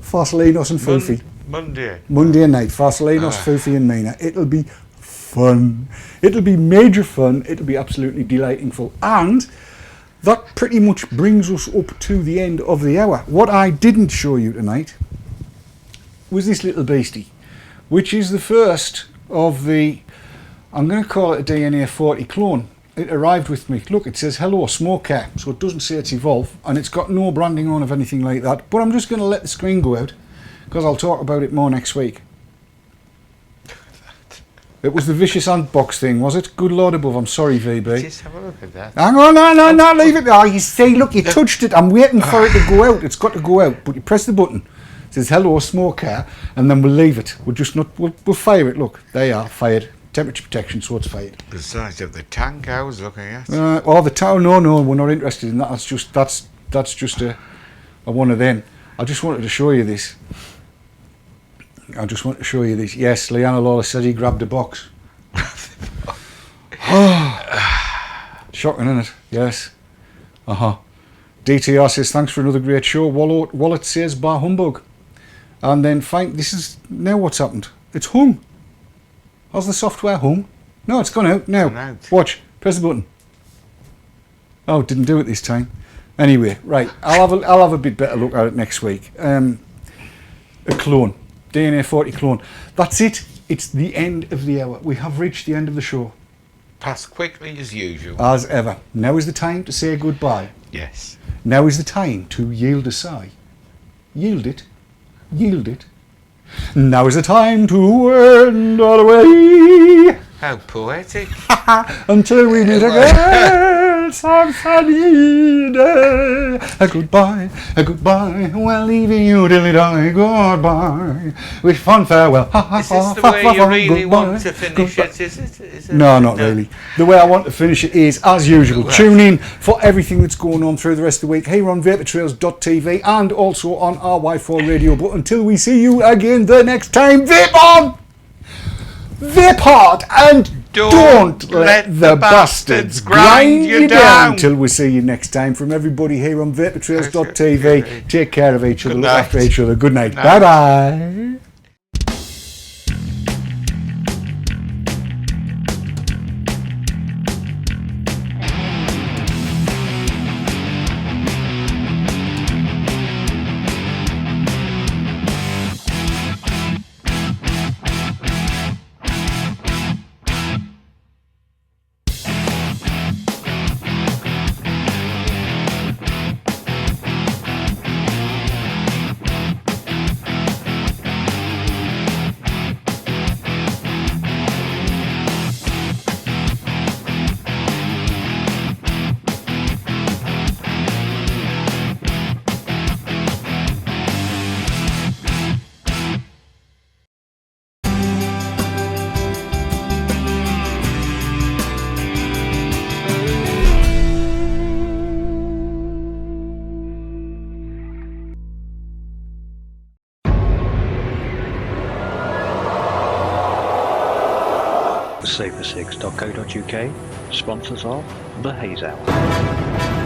Varsalinos and Foofy. Monday night, Varsalinos, Foofy and Mina. It'll be fun. It'll be major fun. It'll be absolutely delightful. And that pretty much brings us up to the end of the hour. What I didn't show you tonight was this little beastie, which is the first of the, I'm going to call it a DNA 40 clone. It arrived with me. Look, it says hello smoker, so it doesn't say it's Evolve, and it's got no branding on of anything like that, but I'm just going to let the screen go out because I'll talk about it more next week. It was the vicious ant box thing, was it? Good Lord above, I'm sorry, VB. Just have a look at that. Hang on, no, leave it. Oh, you see, look, you touched it. I'm waiting for it to go out. It's got to go out, but you press the button. It says hello smoker, and then we'll leave it. We'll fire it. Look, there you are, fired. Temperature protection, so it's fired. The size of the tank I was looking at. The town. No, we're not interested in that. That's just a one of them. I just wanted to show you this. Yes, Leanna Lawler said he grabbed a box. Shocking, isn't it? Yes. DTR says thanks for another great show. Wallet says bar humbug. And then fine. This is now what's happened. It's hung. How's the software hung? No, it's gone out now. Watch. Press the button. Oh, didn't do it this time. Anyway, right. I'll have a bit better look at it next week. A clone, DNA 40 clone. That's it. It's the end of the hour. We have reached the end of the show. Passed quickly as usual. As ever. Now is the time to say goodbye. Yes. Now is the time to yield a sigh. Yield it. Yield it. Now is the time to end our way. How poetic. Until we meet again some sunny day. A goodbye, we're leaving you till we die. Goodbye, with fond farewell. Is this the way you really want to finish it? Is it? No, not really. The way I want to finish it is, as usual, tune in for everything that's going on through the rest of the week here on vaportrails.tv and also on RY4 Radio. But until we see you again the next time, vape on! Vape hard and don't let the bastards grind you down. Till we see you next time, from everybody here on vaportrails.tv, take care of each other, look after each other. Good night. Bye bye. Safercigs.co.uk, sponsors of the Haze Hour.